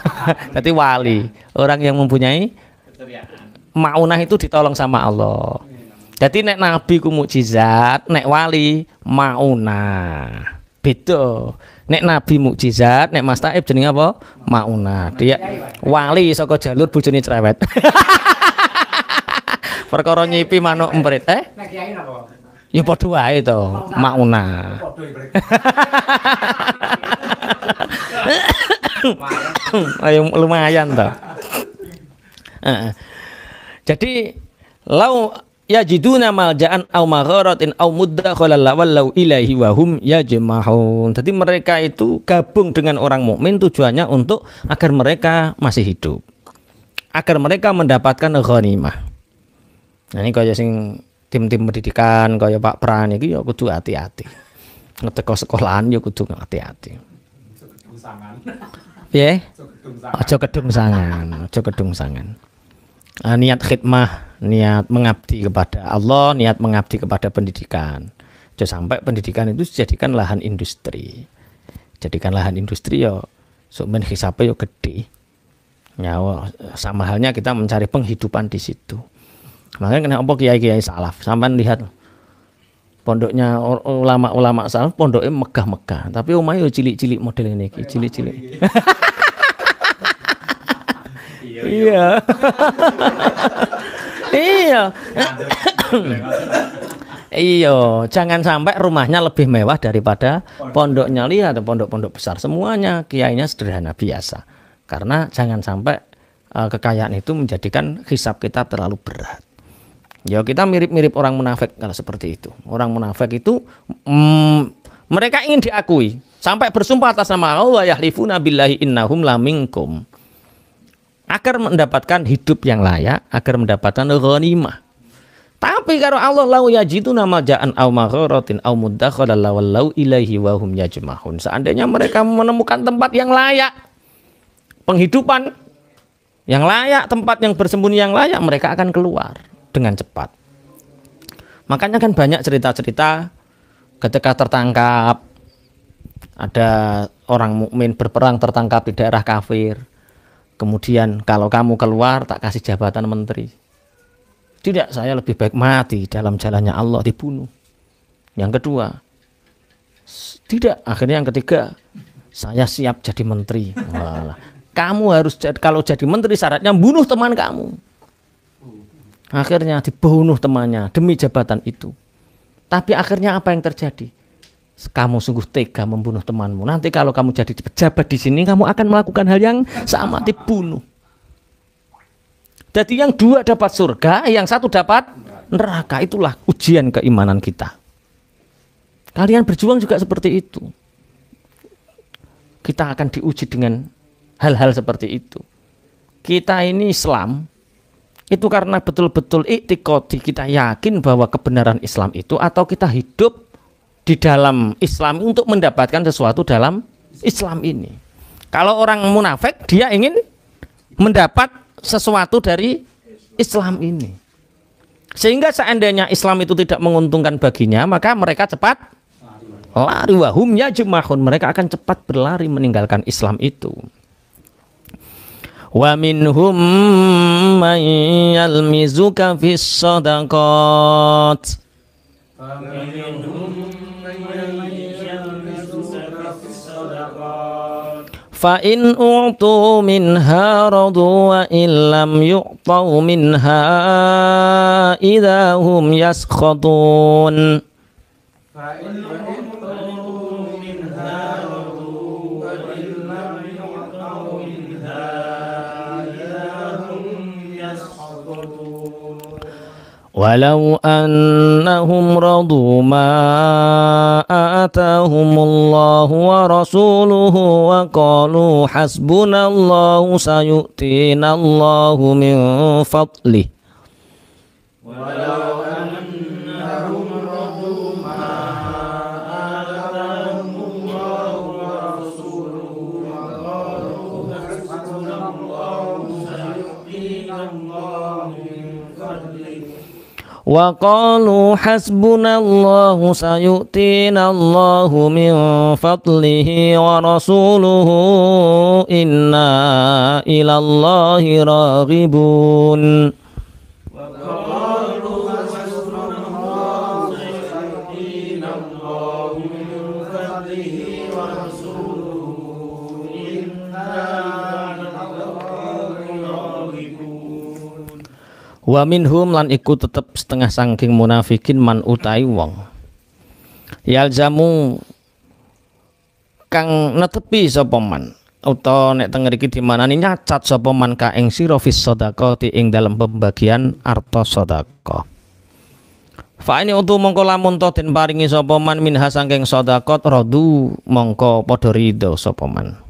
berarti wali. Orang yang mempunyai maunah itu ditolong sama Allah. Jadi nek nabi ku mukjizat, nek wali maunah. Beda. Nek nabi mukjizat, nek Mas Taib jenenge apa? Maunah. Dia wali saka jalur bojone cerewet. Perkara nyipi manuk emprit. Nek kiai napa? Ya padha wae to, maunah. Ayo lumayan to. Jadi lau yajiduna malja'an aw magharatin aw muddakhalan lawallau ilaihi wa hum yajmahun. Jadi mereka itu gabung dengan orang mukmin tujuannya untuk agar mereka masih hidup. Agar mereka mendapatkan ghanimah. Nah ini kaya sing tim-tim pendidikan kaya Pak Pran iki ya kudu hati-hati. Ngeteko sekolahan ya kudu hati-hati. Piye? Aja kedung sangan, aja kedung sangan. niat khidmah, niat mengabdi kepada Allah, niat mengabdi kepada pendidikan. Jangan sampai pendidikan itu dijadikan lahan industri. Jadikan lahan industri ya sumben hisapnya ya gede. Ya, sama halnya kita mencari penghidupan di situ. Makanya kenapa kiai-kiai salaf? Sampai lihat pondoknya ulama-ulama salaf, pondoknya megah-megah, tapi omahnya cilik-cilik model ini, cilik-cilik. Iya. Iya. Iya, jangan sampai rumahnya lebih mewah daripada pondoknya. Lihat pondok-pondok besar semuanya kiainya sederhana biasa. Karena jangan sampai kekayaan itu menjadikan hisab kita terlalu berat. Ya kita mirip-mirip orang munafik kalau seperti itu. Orang munafik itu mereka ingin diakui sampai bersumpah atas nama Allah yahlifuna billahi innahum laminkum. Agar mendapatkan hidup yang layak, agar mendapatkan ghanimah. Tapi kalau Allah lau yajidu nama ja'an aw magharatin aw muddakhala lawallau ilaihi wa hum yajmahun. Seandainya mereka menemukan tempat yang layak, penghidupan yang layak, tempat yang bersembunyi yang layak, mereka akan keluar dengan cepat. Makanya kan banyak cerita-cerita ketika tertangkap ada orang mukmin berperang tertangkap di daerah kafir. Kemudian kalau kamu keluar tak kasih jabatan menteri. Tidak, saya lebih baik mati dalam jalannya Allah, dibunuh. Yang kedua, tidak. Akhirnya yang ketiga, saya siap jadi menteri. Walah. Kamu harus kalau jadi menteri syaratnya bunuh teman kamu. Akhirnya dibunuh temannya demi jabatan itu. Tapi akhirnya apa yang terjadi? Kamu sungguh tega membunuh temanmu. Nanti kalau kamu jadi pejabat di sini, kamu akan melakukan hal yang sama, dibunuh. Jadi yang dua dapat surga, yang satu dapat neraka. Itulah ujian keimanan kita. Kalian berjuang juga seperti itu. Kita akan diuji dengan hal-hal seperti itu. Kita ini Islam itu karena betul-betul i'tiqadi, kita yakin bahwa kebenaran Islam itu, atau kita hidup di dalam Islam untuk mendapatkan sesuatu dalam Islam ini. Kalau orang munafik, dia ingin mendapat sesuatu dari Islam ini. Sehingga seandainya Islam itu tidak menguntungkan baginya, maka mereka cepat lari, wahum yajmahun, mereka akan cepat berlari meninggalkan Islam itu. Wa minhum man yalmizuka fis shadaqat. Fa in u'tu minha radu wa illam yu'tau minha idahum yaskhatun. Walau annahum radu ma atahumullahu wa rasuluhu wa qalu hasbunallahu sayu'tinallahu min fadlih. Walau annahum radu ma atahumullahu wa rasuluhu wa qalu hasbunallahu sayu'tinallahu min fadlih. Wa qalu hasbunallahu sayu'tinallahu min fadlihi wa rasuluhu inna ilallahi raghibun. Wa qalu hasbunallahu sayu'tinallahu min fadlihi wa rasuluhu inna ilallahi raghibun. Wa minhum lan iku tetep setengah sangking munafikin man utai wong yalzamu kang netepi sapa man, utawa nek teng mriki dimanani nyacat sapa man ka ing sira fis shadaqati ing dalam pembagian arta sedekah. Fa ini untuk mongko lamun to den paringi sapa man minha sangking sedekah radu mongko padha ridho sapa man.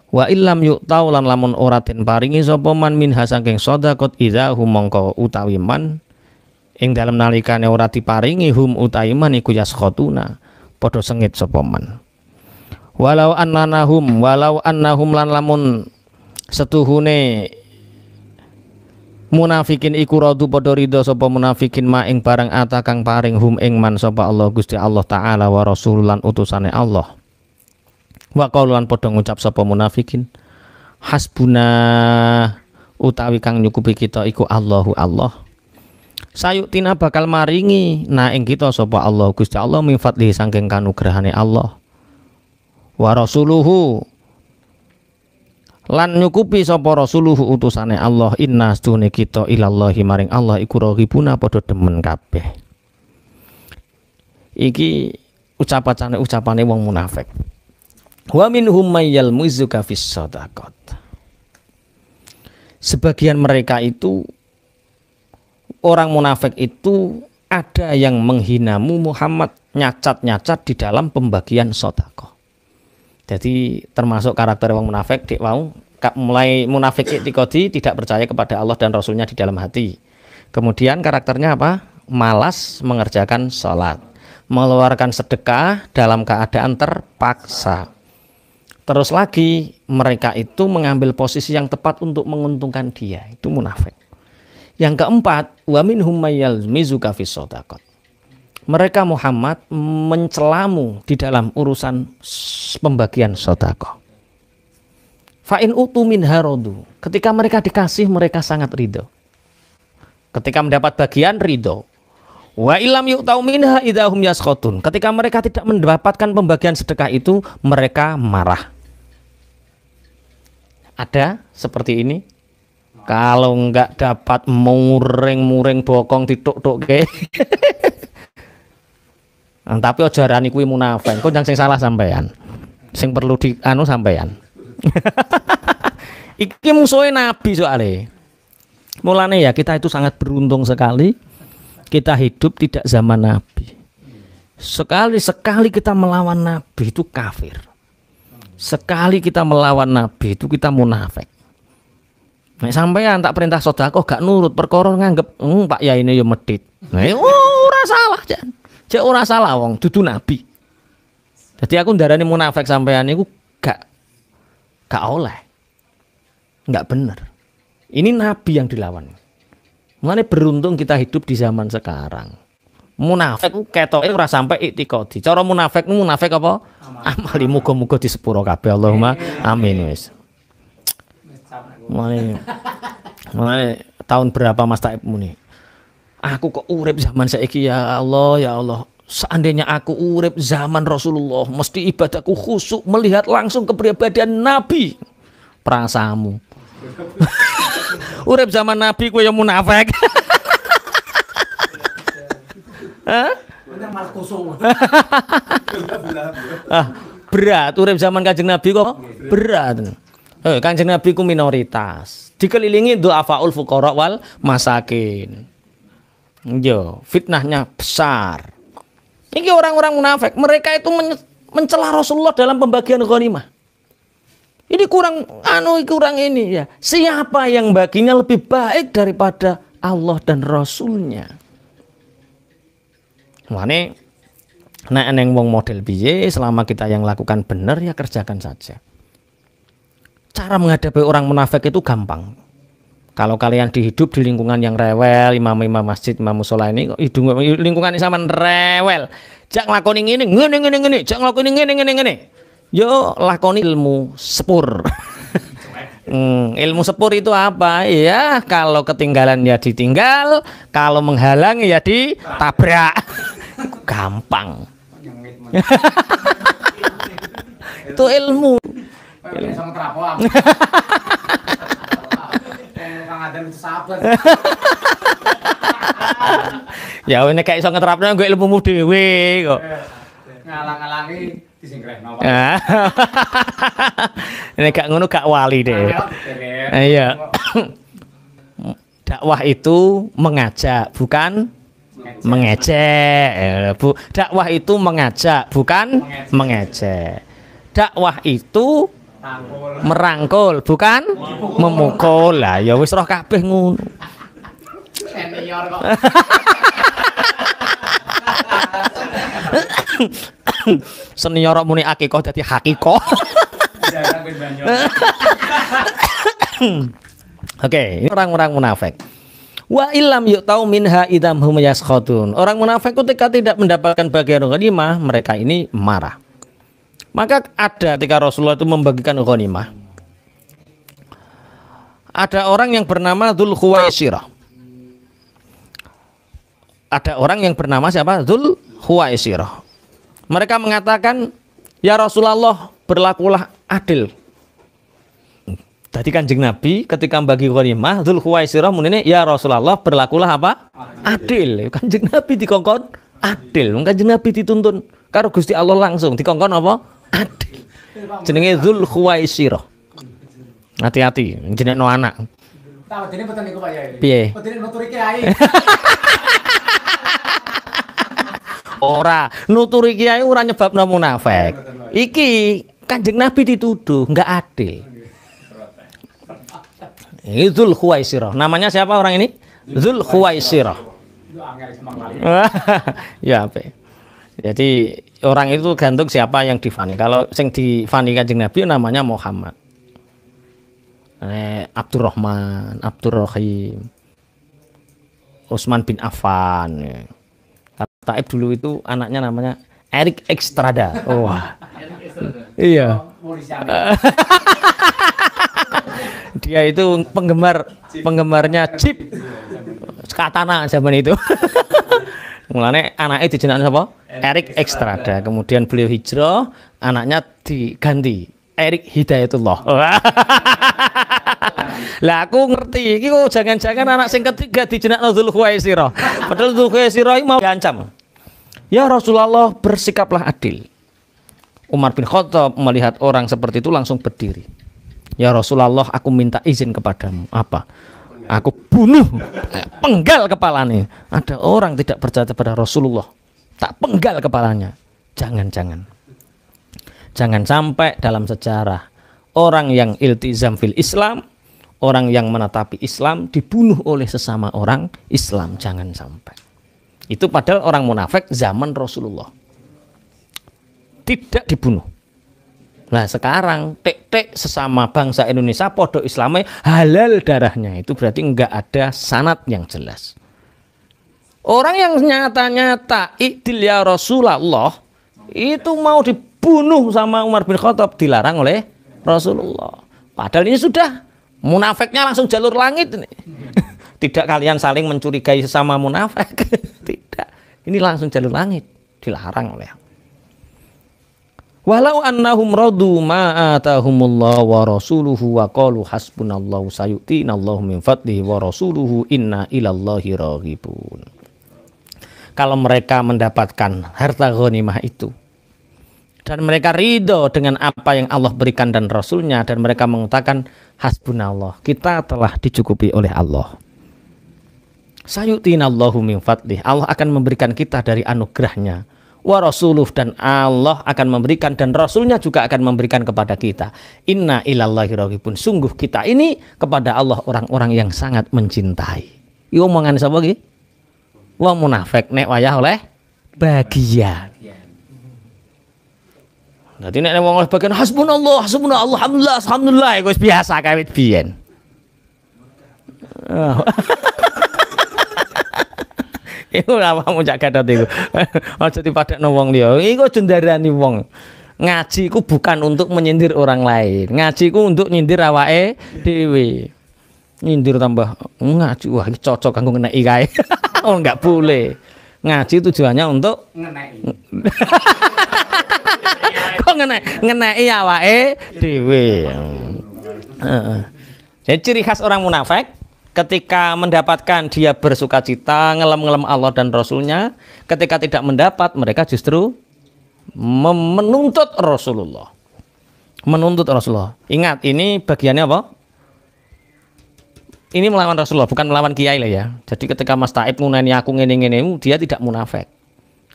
Wa illam yu'tau lan lamun ora den paringi sapa man minha saking sedekah idza hum mongko utawi man ing dalem nalikane ora diparingi hum utawi man iku yaskhatuna padha sengit sapa man. Walau annahum lan lamun setuhune Munafikin iku radu padha ridho sapa munafikin ma ing barang ata kang paring hum ing man sapa Allah Gusti Allah taala wa rasululan utusane Allah. Wa qaululan padha ngucap sapa munafikin hasbuna utawi kang nyukupi kita iku Allahu Allah. Sayuktina bakal maringi na ing kita sapa Allah Gusti Allah min fadli saking kanugrahane Allah. Wa rasuluhu lan nyukupi sapa rasuluhu utusane Allah inna astune kita ilallahi maring Allah iku raghibuna padha demen kabeh. Iki ucapane wong munafik. Wa minhum may yalmuzuka fis shadaqat. Sebagian mereka itu orang munafik itu ada yang menghinamu Muhammad, nyacat-nyacat di dalam pembagian sedekah. Jadi termasuk karakter orang munafik dik mau mulai munafik itikadi tidak percaya kepada Allah dan Rasulnya di dalam hati. Kemudian karakternya apa? Malas mengerjakan sholat, mengeluarkan sedekah dalam keadaan terpaksa. Terus lagi mereka itu mengambil posisi yang tepat untuk menguntungkan dia, itu munafik. Yang keempat, wa minhum mayyal mizuka fis shadaqat. Mereka Muhammad mencelamu di dalam urusan pembagian sedekah. Fa in utu min haradu. Ketika mereka dikasih mereka sangat ridho. Ketika mendapat bagian ridho. Wa ilam yu'tau minha idahum yaskhatun. Ketika mereka tidak mendapatkan pembagian sedekah itu mereka marah. Ada seperti ini. Kalau enggak dapat muring-muring bokong dituk-tukke. Tapi aja arani kuwi munafik. Kok sing salah sampean. Sing perlu di anu sampean. Iki musuhe Nabi soalnya. Mulane ya kita itu sangat beruntung sekali kita hidup tidak zaman Nabi. Sekali kita melawan Nabi itu kafir. Sekali kita melawan Nabi itu kita munafik. Nek sampean tak perintah sedekah gak nurut perkara nganggep Pak Yai ini ya medhit. Nah, ora salah jan. Cek ora salah wong dudu Nabi. Jadi aku ndarani munafik sampean niku gak oleh. Enggak bener. Ini Nabi yang dilawan. Mulane beruntung kita hidup di zaman sekarang. Munafik ku ketoke ora sampai iktikadi. Cara munafik apa? Amali muga-muga disepuro kabeh Allahumma amin wis. Mulane tahun berapa Mas Taib muni? Aku kok urip zaman saiki ya Allah ya Allah. Seandainya aku urip zaman Rasulullah, mesti ibadahku khusyuk melihat langsung kepribadian Nabi. Prasamu. Urip zaman Nabi kowe ya munafik. Hah? Berat urip zaman Kanjeng Nabi kok berat. Kanjeng Nabi ku minoritas. Dikelilingi du'afaul fuqara wal masakin. Yo, fitnahnya besar. Ini orang-orang munafik, mereka itu mencela Rasulullah dalam pembagian ghanimah. Ini kurang ini ya. Siapa yang baginya lebih baik daripada Allah dan Rasulnya? Mane nek eneng wong model piye selama kita yang lakukan benar ya kerjakan saja. Cara menghadapi orang munafik itu gampang. Kalau kalian dihidup di lingkungan yang rewel, imam-imam masjid, imam musola ini lingkungan ini sama rewel. Jangan lakoni ngene, jangan lakoni ngene. Yo lakoni ilmu sepur. Ilmu sepur itu apa? Ya kalau ketinggalan ya ditinggal, kalau menghalang ya ditabrak. Gampang. Itu ilmu. Sama kerapuan. Ya ini kayak iso ngeterapno nggo ilmumu dhewe kok. Ngalang-alangi disingkrehno. Ini gak ngono gak wali deh. Iya. Dakwah itu mengajak bukan mengejek. Dakwah itu mengajak bukan mengejek. Dakwah itu merangkul bukan memukul. Lah ya wis roh kabeh ngono. Senior kok. Senior muni akikoh dadi hakikoh. Oke, ini orang-orang munafik. Wa illam yu'tau minha idam hum yaskhatun. Orang munafik ketika tidak mendapatkan bagian ghanimah, mereka ini marah. Maka ada ketika Rasulullah itu membagikan ghanimah, ada orang yang bernama Dzul Khuwaisirah. Ada orang yang bernama siapa? Dzul Khuwaisirah. Mereka mengatakan, "Ya Rasulullah, berlakulah adil." Tadi Kanjeng Nabi ketika bagi ghanimah, Dzul Khuwaisirah munine, "Ya Rasulullah, berlakulah apa? Adil." Kanjeng Nabi dikongkon adil. Kanjeng Nabi dituntun karo Gusti Allah langsung dikongkon apa? Adil. Jenenge Dzul Khuwaisirah. Hati-hati, jenenge no anak. Tak wedine mboten niku Pak Yai. Piye? Wedine nuturi kiai. Ora, nuturi kiai ora nyebabno munafik. Iki Kanjeng Nabi dituduh enggak adil. Ini Dzul Khuwaisirah. Namanya siapa orang ini? Dzul Khuwaisirah. Ya apa? Jadi orang itu gantung siapa yang difani. Kalau sing difani Kanjeng Nabi namanya Muhammad. Abdurrahman, Abdurrahim, Utsman bin Affan. Taib dulu itu anaknya namanya Erik Ekstrada. Wah. Iya. Dia itu penggemarnya Jeep Katana zaman itu. Mulane anaknya dijenengan siapa? Erik Ekstrada. Kemudian beliau hijrah, anaknya diganti Erik Hidayatullah. Lah aku ngerti iki kok jangan-jangan anak sing ketiga dijenengan Dzul Khuwaisirah. Padahal Dzul Khuwaisirah mau diancam. Ya Rasulullah, bersikaplah adil. Umar bin Khattab melihat orang seperti itu langsung berdiri. Ya Rasulullah, aku minta izin kepadamu. Apa? Aku bunuh, penggal kepalanya. Ada orang tidak percaya pada Rasulullah, tak penggal kepalanya. Jangan sampai dalam sejarah orang yang iltizam fil Islam, orang yang menetapi Islam dibunuh oleh sesama orang Islam. Jangan sampai. Itu padahal orang munafik zaman Rasulullah tidak dibunuh. Nah sekarang tek sesama bangsa Indonesia podo Islamnya halal darahnya, itu berarti enggak ada sanad yang jelas. Orang yang nyata-nyata idil ya Rasulullah itu mau dibunuh sama Umar bin Khattab, dilarang oleh Rasulullah. Padahal ini sudah munafiknya langsung jalur langit ini. Tidak kalian saling mencurigai sesama munafik. Tidak. Ini langsung jalur langit, dilarang oleh. Walau annahum radu ma atahumullah wa rasuluhu wa qalu hasbunallahu sayu'tinallahu min fadlihi wa rasuluhu inna ilallahi raghibun. Kalau mereka mendapatkan harta ghanimah itu dan mereka ridho dengan apa yang Allah berikan dan Rasulnya, dan mereka mengatakan hasbunallah, kita telah dicukupi oleh Allah. Sayu'tinallahu min fadlihi, Allah akan memberikan kita dari anugerahnya. Wa rasuluh, dan Allah akan memberikan dan Rasulnya juga akan memberikan kepada kita. Inna ilallahi raghibun, sungguh kita ini kepada Allah orang-orang yang sangat mencintai. Iki omongan sapa iki? Wong munafik nek wayah oleh bagian. Dadi nek wong oleh bagian hasbunallah, alhamdulillah wis biasa kawit biyen. Iku awakmu cak gatot iku. Aja dipadakno wong liya. Iku jendarani wong. Ngaji ku bukan untuk menyindir orang lain. Ngaji ku untuk nyindir awake dhewe. Nyindir tambah ngaji, wah iki cocok kanggo ngeneki kae. Oh enggak boleh. Ngaji tujuannya untuk Ngeneki. Kok ngeneki awake dhewe. Heeh. Jadi ciri khas orang munafik ketika mendapatkan dia bersuka cita, ngelem-ngelem Allah dan Rasulnya. Ketika tidak mendapat, mereka justru menuntut Rasulullah. Menuntut Rasulullah. Ingat, ini bagiannya apa? Ini melawan Rasulullah, bukan melawan kiai lah ya. Jadi ketika Mas Taib ngunani aku ngene-ngene, dia tidak munafik.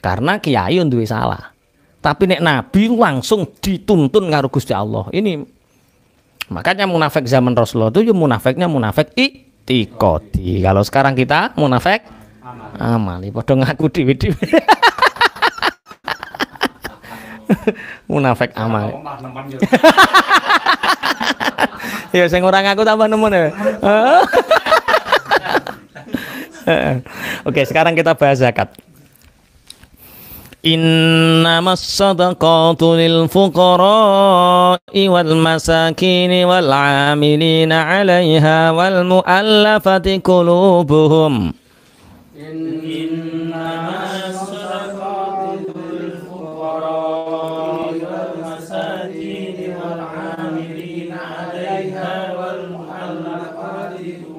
Karena kiai duwe salah. Tapi nek Nabi langsung dituntun karo Gusti Allah. Ini makanya munafik zaman Rasulullah itu ya munafiknya munafik tikoti. Kalau sekarang kita munafik amali, padha ngaku dhewe-dhewe. Munafik amal. Ya sing ora ngaku tambah nemen ya. Oke, sekarang kita bahas zakat. Innamas sadaqatu lil fuqara'i wal masakini wal 'amilina 'alaiha wal mu'allafati qulubuhum. Innamas sadaqatu lil fuqara'i wal masakini wal 'amilina 'alaiha wal mu'allafati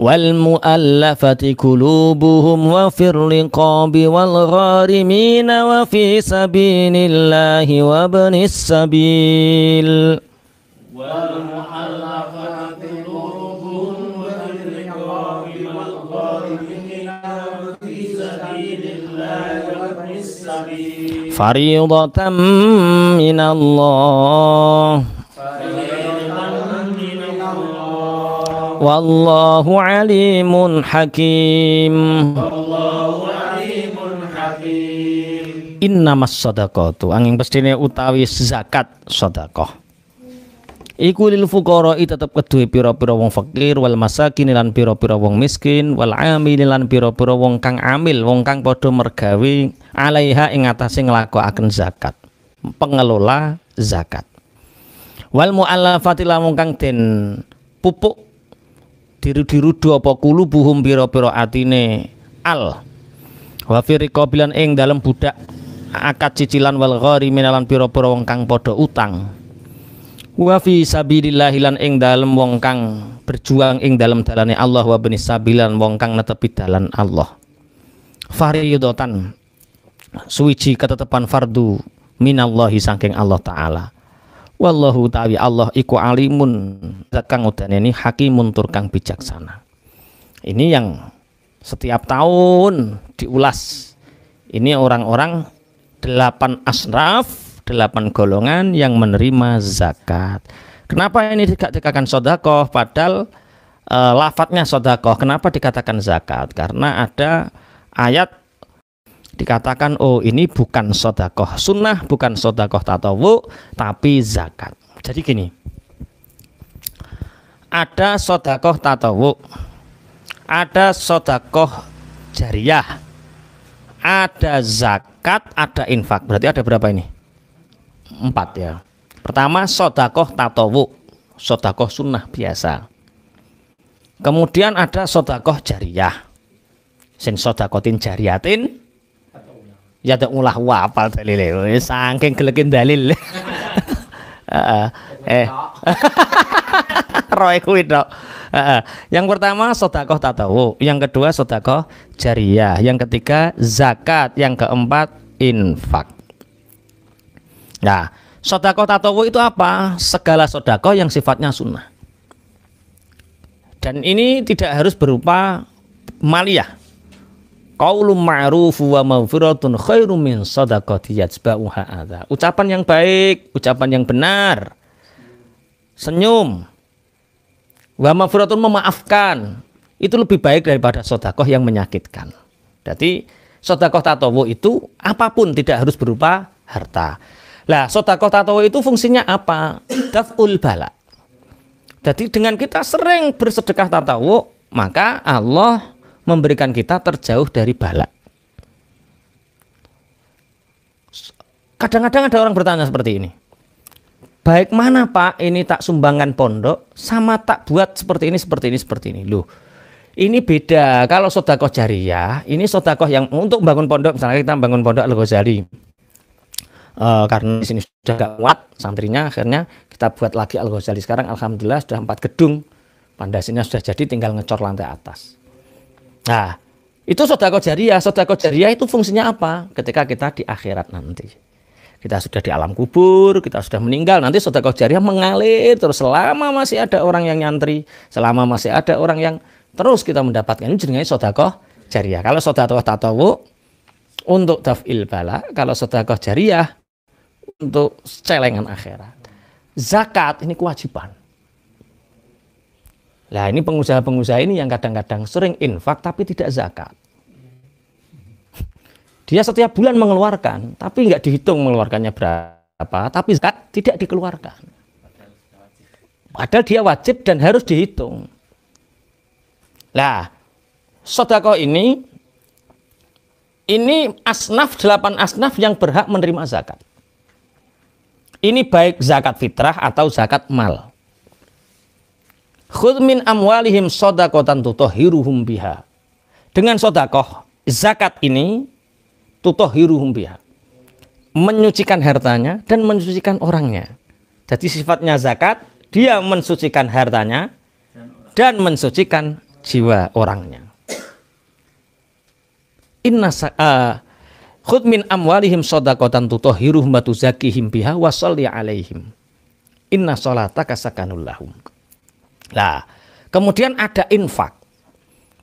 والمؤلفة قلوبهم وفي الرقاب والغارمين وفي سبيل الله وابن السبيل والمؤلفة قلوبهم وفي الرقاب والغارمين وفي سبيل الله وابن السبيل فريضة من الله Wallahu alimun hakim. Innamas shadaqatu angin pestine utawi zakat sedekah. Iku lil fuqara'i tetep kedue pira-pira wong fakir wal masakin lan pira-pira wong miskin wal amil lan pira-pira wong kang amil wong kang padha mergawe alaiha ing atase nglakokaken zakat. Pengelola zakat. Wal mu'allafati lan wong kang den pupuk diru-dirudu apa kulubuhum pira-pira atine al wa fi riqabilan ing dalem budak akad cicilan wal gharimin lan pira-pira wong kang padha utang wa fi sabilillah lan ing dalem wong kang berjuang ing dalem dalane Allah wa benis sabilan wong kang netepi dalan Allah fariyudatan suwiji ketetepan fardu minallahi saking Allah taala. Wallahu ta'ala Allah iku alimun zat kang udaneni hakimun tur kang bijaksana. Ini yang setiap tahun diulas. Ini orang-orang 8 asraf, 8 golongan yang menerima zakat. Kenapa ini dikatakan sedekah padahal lafadznya sedekah? Kenapa dikatakan zakat? Karena ada ayat dikatakan oh ini bukan sedekah sunnah, bukan sedekah tatawu, tapi zakat. Jadi gini, ada sedekah tatawu, ada sedekah jariyah, ada zakat, ada infak. Berarti ada berapa ini? 4 ya. Pertama sedekah tatawu, sedekah sunnah biasa. Kemudian ada sedekah jariyah, sing sedekatin jariyatin. Ya tak ulah wapal dalile. Saking gelekin dalil. Roe kuwi tok. Yang pertama sedekah tatawu, yang kedua sedekah jariyah, yang ketiga zakat, yang keempat infak. Nah, sedekah tatawu itu apa? Segala sedekah yang sifatnya sunnah. Dan ini tidak harus berupa maliyah. Qaulun ma'ruf wa maghfiratun khairum min shadaqati yatba'uha adza. Ucapan yang baik, ucapan yang benar. Senyum. Wa maghfiratun memaafkan. Itu lebih baik daripada sedekah yang menyakitkan. Jadi sedekah tatawu itu apapun, tidak harus berupa harta. Lah, sedekah tatawu itu fungsinya apa? Daf'ul bala. Jadi dengan kita sering bersedekah tatawu, maka Allah memberikan kita terjauh dari bala. Kadang-kadang ada orang bertanya seperti ini. Baik mana Pak ini tak sumbangkan pondok sama tak buat seperti ini, seperti ini, seperti ini. Loh, ini beda. Kalau sedekah jariyah, ini sedekah yang untuk bangun pondok, misalnya kita bangun pondok Al-Ghazali. Karena di sini sudah gak kuat santrinya, akhirnya kita buat lagi Al-Ghazali. Sekarang alhamdulillah sudah 4 gedung. Pandasinya sudah jadi, tinggal ngecor lantai atas. Nah, itu sedekah jariyah. Sedekah jariyah itu fungsinya apa? Ketika kita di akhirat nanti, kita sudah di alam kubur, kita sudah meninggal, nanti sedekah jariyah mengalir terus selama masih ada orang yang nyantri, selama masih ada orang yang terus kita mendapatkan. Ini jenenge sedekah jariyah. Kalau sedekah tatawu untuk daf'il bala, kalau sedekah jariyah untuk celengan akhirat. Zakat ini kewajiban. Nah, ini pengusaha-pengusaha ini yang kadang-kadang sering infak tapi tidak zakat. Dia setiap bulan mengeluarkan, tapi nggak dihitung mengeluarkannya berapa, tapi zakat tidak dikeluarkan. Padahal dia wajib dan harus dihitung. Nah, sedekah ini asnaf 8 asnaf yang berhak menerima zakat. Ini baik zakat fitrah atau zakat mal. Khudz min amwalihim shadaqatan tutahhiruhum biha. Dengan sedekah zakat ini tutahhiruhum biha. Menyucikan hartanya dan mensucikan orangnya. Jadi sifatnya zakat, dia mensucikan hartanya dan mensucikan jiwa orangnya. Khudz min amwalihim shadaqatan tutahhiruhum wa tuzakkihim biha wa sholli 'alaihim. Inna sholataka sakanul lahum. Nah, kemudian ada infak.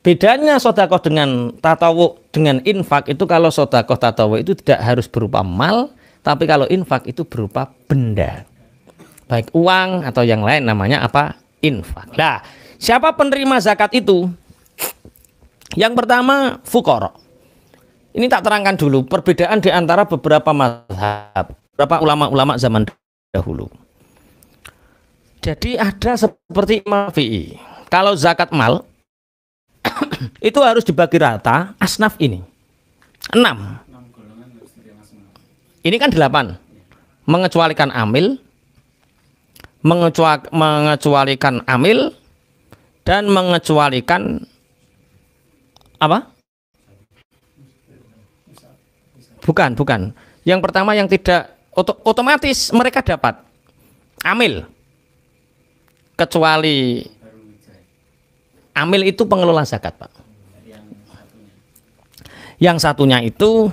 Bedanya sedekah dengan tatawu dengan infak itu, kalau sedekah tatawu itu tidak harus berupa mal, tapi kalau infak itu berupa benda. Baik uang atau yang lain, namanya apa? Infak. Nah, siapa penerima zakat itu? Yang pertama fuqara. Ini tak terangkan dulu perbedaan di antara beberapa mazhab, beberapa ulama-ulama zaman dahulu. Jadi ada seperti Imam Syafi'i. Kalau zakat mal itu harus dibagi rata asnaf ini. 6. Ini kan 8. Mengecualikan amil, mengecualikan amil dan mengecualikan apa? Bukan. Yang pertama yang tidak otomatis mereka dapat amil. Kecuali amil itu pengelola zakat, Pak. Yang satunya itu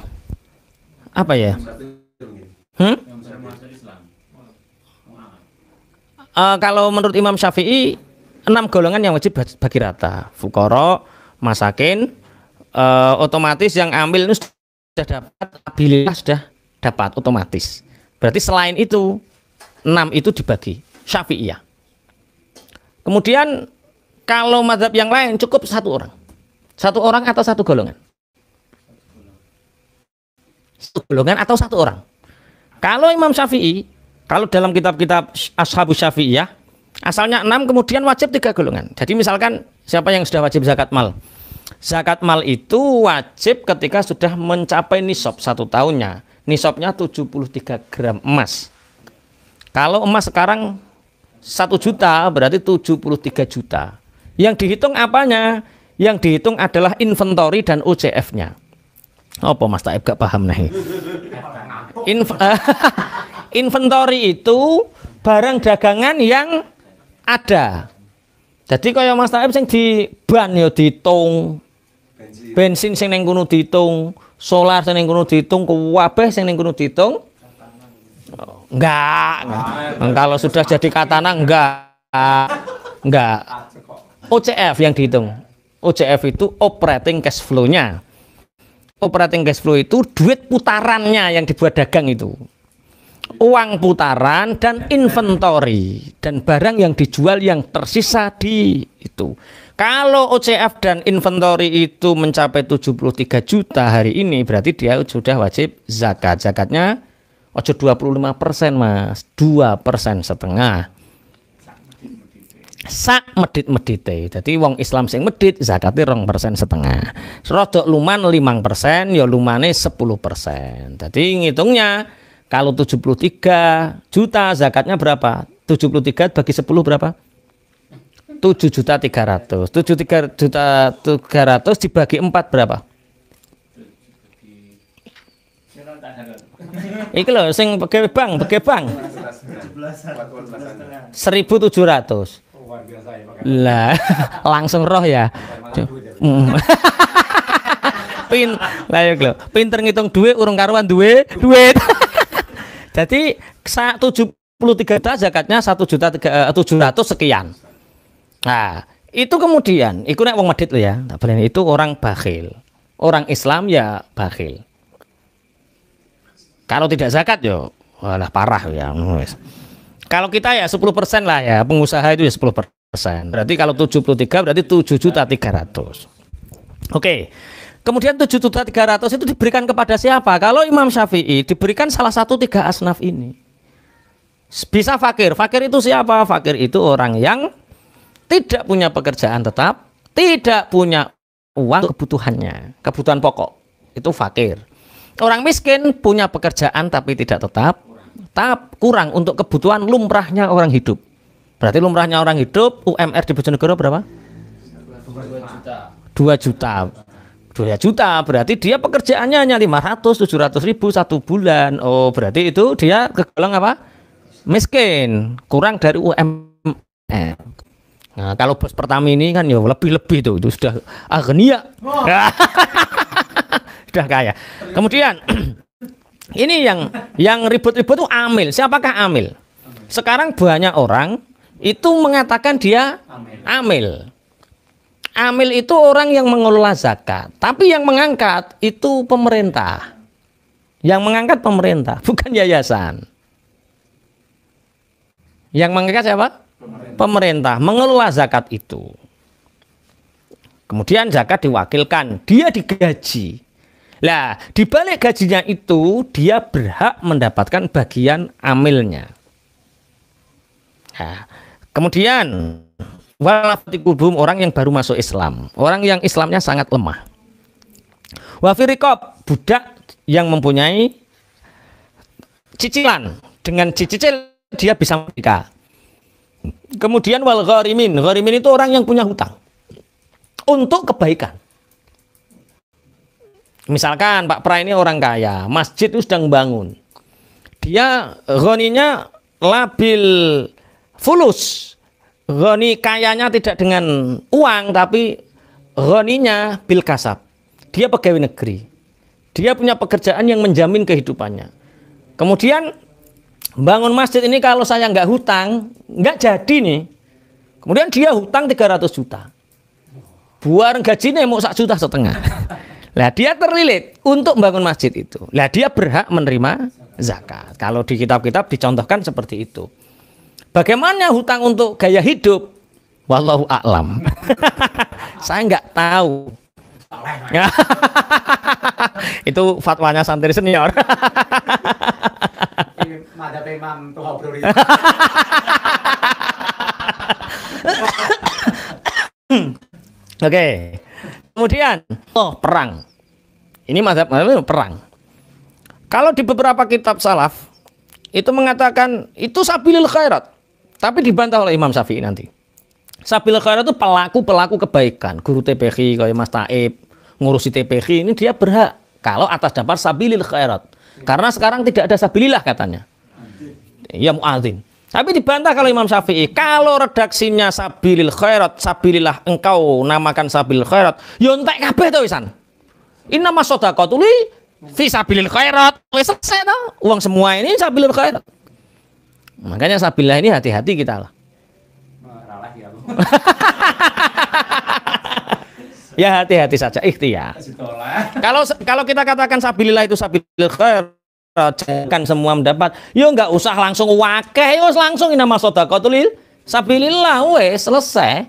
apa ya? Kalau menurut Imam Syafi'i 6 golongan yang wajib bagi rata. Fuqara, masakin, otomatis yang amil itu sudah dapat, alhamdulillah sudah dapat otomatis. Berarti selain itu 6 itu dibagi Syafi'iyah. Kemudian kalau mazhab yang lain cukup 1 orang. 1 orang atau 1 golongan? 1 golongan atau 1 orang. Kalau Imam Syafi'i, kalau dalam kitab-kitab Ashabus Syafi'iyah, asalnya 6 kemudian wajib 3 golongan. Jadi misalkan siapa yang sudah wajib zakat mal? Zakat mal itu wajib ketika sudah mencapai nisab 1 tahunnya. Nisabnya 73 gram emas. Kalau emas sekarang 1 juta berarti 73 juta. Yang dihitung apanya? Yang dihitung adalah inventory dan OCF-nya. Apa Mas Taib gak paham nih? Inventory itu barang dagangan yang ada. Jadi kaya Mas Taib sing di ban ya dihitung, bensin sing ning kono dihitung, solar sing ning kono dihitung, kabeh sing ning kono dihitung. Enggak. Kalau sudah jadi katana enggak. OCF yang dihitung. OCF itu operating cash flow-nya. Operating cash flow itu duit putarannya yang dibuat dagang itu. Uang putaran dan inventory dan barang yang dijual yang tersisa di itu. Kalau OCF dan inventory itu mencapai 73 juta hari ini, berarti dia sudah wajib zakat. Zakatnya ojo 25% Mas, 2,5%. Sak medit-medite. Jadi wong Islam sing medit zakatnya 2,5%. Rodok luman 5%, ya lumane 10%. Jadi ngitungnya kalau 73 juta zakatnya berapa? 73 bagi 10 berapa? 7.300.000. 7.300.000 dibagi 4 berapa? Iki lho sing pegawai bank. 1.700. Lah, langsung roh ya. Pinter ngitung duit urung karuan duit. Jadi 73 juta zakatnya 1.700.000 sekian. Nah, itu kemudian iku nek wong medhit lho ya, tak baleni itu orang bakhil. Orang Islam ya bakhil. Kalau tidak zakat yo walah parah ya. Kalau kita ya 10% lah ya, pengusaha itu ya 10%. Berarti kalau 73 berarti 7.300.000. Oke. Kemudian 7.300.000 itu diberikan kepada siapa? Kalau Imam Syafi'i diberikan salah satu 3 asnaf ini. Bisa fakir. Fakir itu siapa? Fakir itu orang yang tidak punya pekerjaan tetap, tidak punya uang untuk kebutuhannya, kebutuhan pokok. Itu fakir. Orang miskin punya pekerjaan tapi tidak tetap kurang untuk kebutuhan lumrahnya orang hidup. Berarti lumrahnya orang hidup UMR di Bojonegoro berapa? 2 juta. 2 juta berarti dia pekerjaannya hanya 500-700 ribu satu bulan. Oh berarti itu dia kegolong apa? Miskin, kurang dari UMR. Nah kalau bos Pertamini kan ya lebih-lebih tuh, itu sudah agnia. Sudah kaya. Kemudian ini yang ribut-ribut tuh amil. Siapakah amil? Sekarang banyak orang itu mengatakan dia amil. Amil itu orang yang mengelola zakat, tapi yang mengangkat itu pemerintah. Yang mengangkat pemerintah, bukan yayasan. Yang mengangkat siapa? Pemerintah mengelola zakat itu. Kemudian zakat diwakilkan, dia digaji. Lah, di balik gajinya itu dia berhak mendapatkan bagian amilnya. Nah, kemudian walafiqubum orang yang baru masuk Islam, orang yang Islamnya sangat lemah. Wafirikob budak yang mempunyai cicilan, dengan cicil dia bisa menikah. Kemudian wal gharimin, gharimin itu orang yang punya hutang untuk kebaikan. Misalkan Pak Pra ini orang kaya, masjid itu sedang bangun. Dia ghaninya labil fulus. Ghani kayanya tidak dengan uang, tapi ghaninya bil kasab. Dia pegawai negeri. Dia punya pekerjaan yang menjamin kehidupannya. Kemudian bangun masjid ini kalau saya nggak hutang, nggak jadi nih. Kemudian dia hutang 300 juta. Buar gajinya mau 1,5 juta. Lah dia terlilit untuk membangun masjid itu. Lah dia berhak menerima zakat. Kalau di kitab-kitab dicontohkan seperti itu. Bagaimana hutang untuk gaya hidup? Wallahu a'lam. Saya nggak tahu. Itu fatwanya santri senior. Oke. Kemudian perang. Ini mazhab perang. Kalau di beberapa kitab salaf itu mengatakan itu sabilil khairat, tapi dibantah oleh Imam Syafi'i nanti. Sabilil khairat itu pelaku kebaikan. Guru TPQ kayak Mas Taib ngurusi TPQ ini dia berhak kalau atas dasar sabilil khairat. Karena sekarang tidak ada sabilillah katanya. Ya muadzin. Tapi dibantah kalau Imam Syafi'i, kalau redaksinya sabilil khairat, sabilillah engkau namakan sabilil khairat, yo entek kabeh to wisan. Innama shadaqatu li fi sabilil khairat. Wis selesai to. Uang semua ini sabilil khairat. Makanya sabilillah ini hati-hati kita lah. Ya hati-hati saja, ikhtiar. Kalau kita katakan sabilillah itu sabilil khairat, jangan semua mendapat, yo nggak usah langsung wakeh, yo langsung nama shadaqatul lil sabilillah, wes selesai.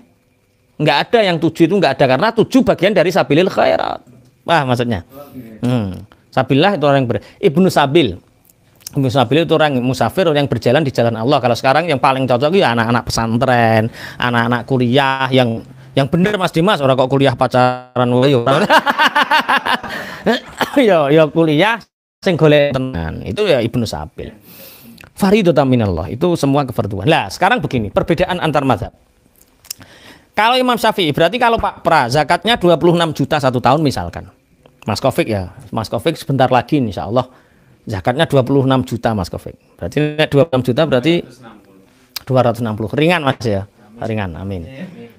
Nggak ada yang 7 itu nggak ada, karena 7 bagian dari sabilil khairat. Wah maksudnya. Sabilillah itu orang Ibnu Sabil. Ibnu Sabil itu orang musafir, orang yang berjalan di jalan Allah. Kalau sekarang yang paling cocok ya anak-anak pesantren, anak-anak kuliah yang bener Mas Dimas, orang kok kuliah pacaran wae yo kuliah sing golek tenan. Itu ya Ibnu Sabil. Faridatan minallah, itu semua kefarduan. Lah, sekarang begini, perbedaan antar mazhab. Kalau Imam Syafi'i berarti kalau Pak Pra zakatnya 26 juta satu tahun misalkan. Mas Kofik ya, Mas Kofik sebentar lagi insya Allah zakatnya 26 juta Mas Kofik. Berarti 26 juta berarti 260. Ringan Mas ya. Ringan, amin.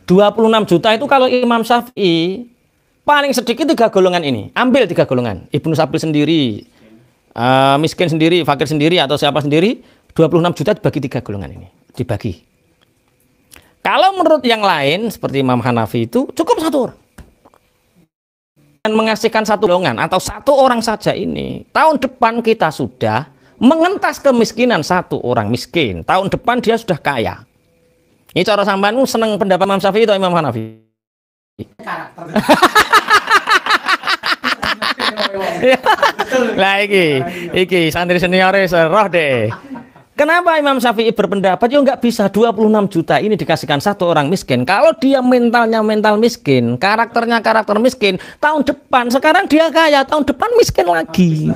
26 juta itu kalau Imam Syafi'i paling sedikit 3 golongan ini. Ambil 3 golongan. Ibnu Sabil sendiri, miskin sendiri, fakir sendiri atau siapa sendiri, 26 juta dibagi 3 golongan ini. Dibagi. Kalau menurut yang lain seperti Imam Hanafi itu cukup 1 orang. Dan mengasihkan 1 golongan atau 1 orang saja ini, tahun depan kita sudah mengentas kemiskinan 1 orang miskin. Tahun depan dia sudah kaya. Ini cara sampeanmu seneng pendapat Imam Syafi'i atau Imam Hanafi? Lah iki santri senior roh deh. Kenapa Imam Syafi'i berpendapat ya nggak bisa 26 juta ini dikasihkan satu orang miskin. Kalau dia mentalnya mental miskin, karakternya karakter miskin, tahun depan sekarang dia kaya, tahun depan miskin lagi.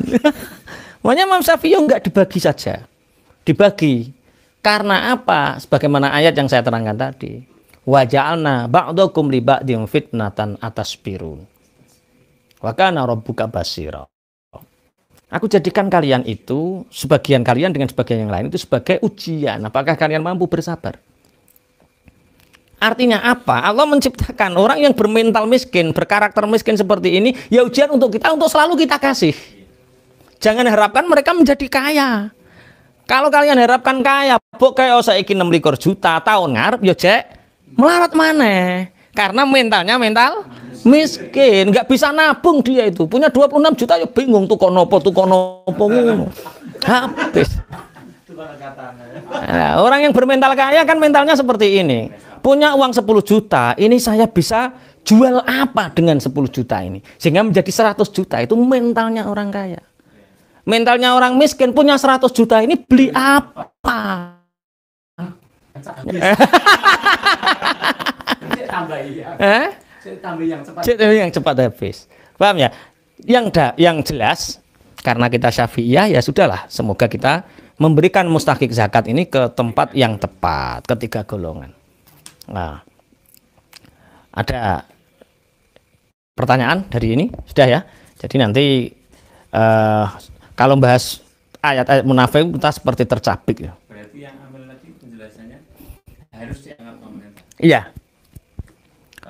Makanya Imam Syafi'i nggak dibagi saja, dibagi. Karena apa? Sebagaimana ayat yang saya terangkan tadi. Wa ja'alna ba'dakum li ba'din fitnatan atasbirun. Wa kana rabbuka basira. Aku jadikan kalian itu, sebagian kalian dengan sebagian yang lain itu sebagai ujian. Apakah kalian mampu bersabar? Artinya apa? Allah menciptakan orang yang bermental miskin, berkarakter miskin seperti ini, ya ujian untuk kita, untuk selalu kita kasih. Jangan harapkan mereka menjadi kaya. Kalau kalian harapkan kaya, kayak saiki 26 juta tahun ngarep ya Cek, melarat mana? Karena mentalnya mental miskin, nggak bisa nabung dia itu. Punya 26 juta ya bingung tuh konopo ngono. Habis. Nah, orang yang bermental kaya kan mentalnya seperti ini. Punya uang 10 juta, ini saya bisa jual apa dengan 10 juta ini? Sehingga menjadi 100 juta, itu mentalnya orang kaya. Mentalnya orang miskin punya 100 juta ini beli apa? Yang cepat habis. Paham ya? Yang jelas karena kita Syafi'iyah ya sudahlah, semoga kita memberikan mustahik zakat ini ke tempat yang tepat, ketiga golongan. Nah, ada pertanyaan dari ini sudah ya. Jadi nanti kalau bahas ayat-ayat munafik kita seperti tercabik ya. Berarti yang ambil tadi penjelasannya harus dianggap pemerintah. Iya.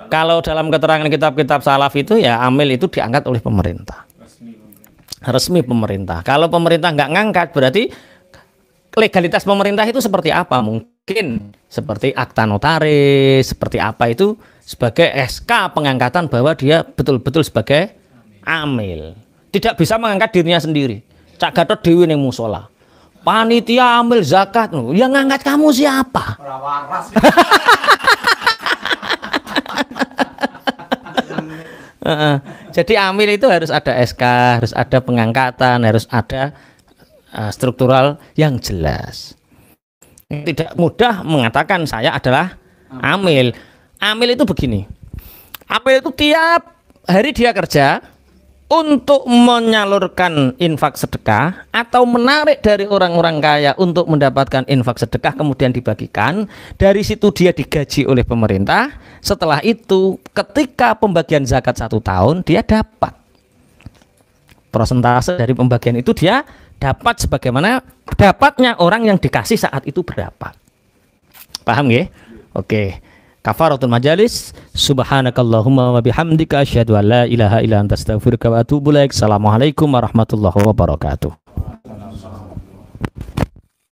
Kalau dalam keterangan kitab-kitab salaf itu ya amil itu diangkat oleh pemerintah. Resmi pemerintah. Kalau pemerintah nggak ngangkat berarti legalitas pemerintah itu seperti apa? Mungkin seperti akta notaris, seperti apa itu sebagai SK pengangkatan bahwa dia betul-betul sebagai amil. Tidak bisa mengangkat dirinya sendiri. Cak Gatot Dewi ning musola. Panitia amil zakat, yang ngangkat kamu siapa? Jadi amil itu harus ada SK, harus ada pengangkatan, harus ada struktural yang jelas. Tidak mudah mengatakan saya adalah amil. Amil itu begini. Amil itu tiap hari dia kerja untuk menyalurkan infak sedekah atau menarik dari orang-orang kaya untuk mendapatkan infak sedekah kemudian dibagikan. Dari situ dia digaji oleh pemerintah. Setelah itu ketika pembagian zakat 1 tahun dia dapat persentase dari pembagian itu, dia dapat sebagaimana dapatnya orang yang dikasih saat itu berapa. Paham nggih? Oke. Kafaratul majalis. Subhanakallahumma wa bihamdika asyhadu an la ilaha illa anta astaghfiruka wa atubu ilaik. Assalamualaikum warahmatullahi wabarakatuh.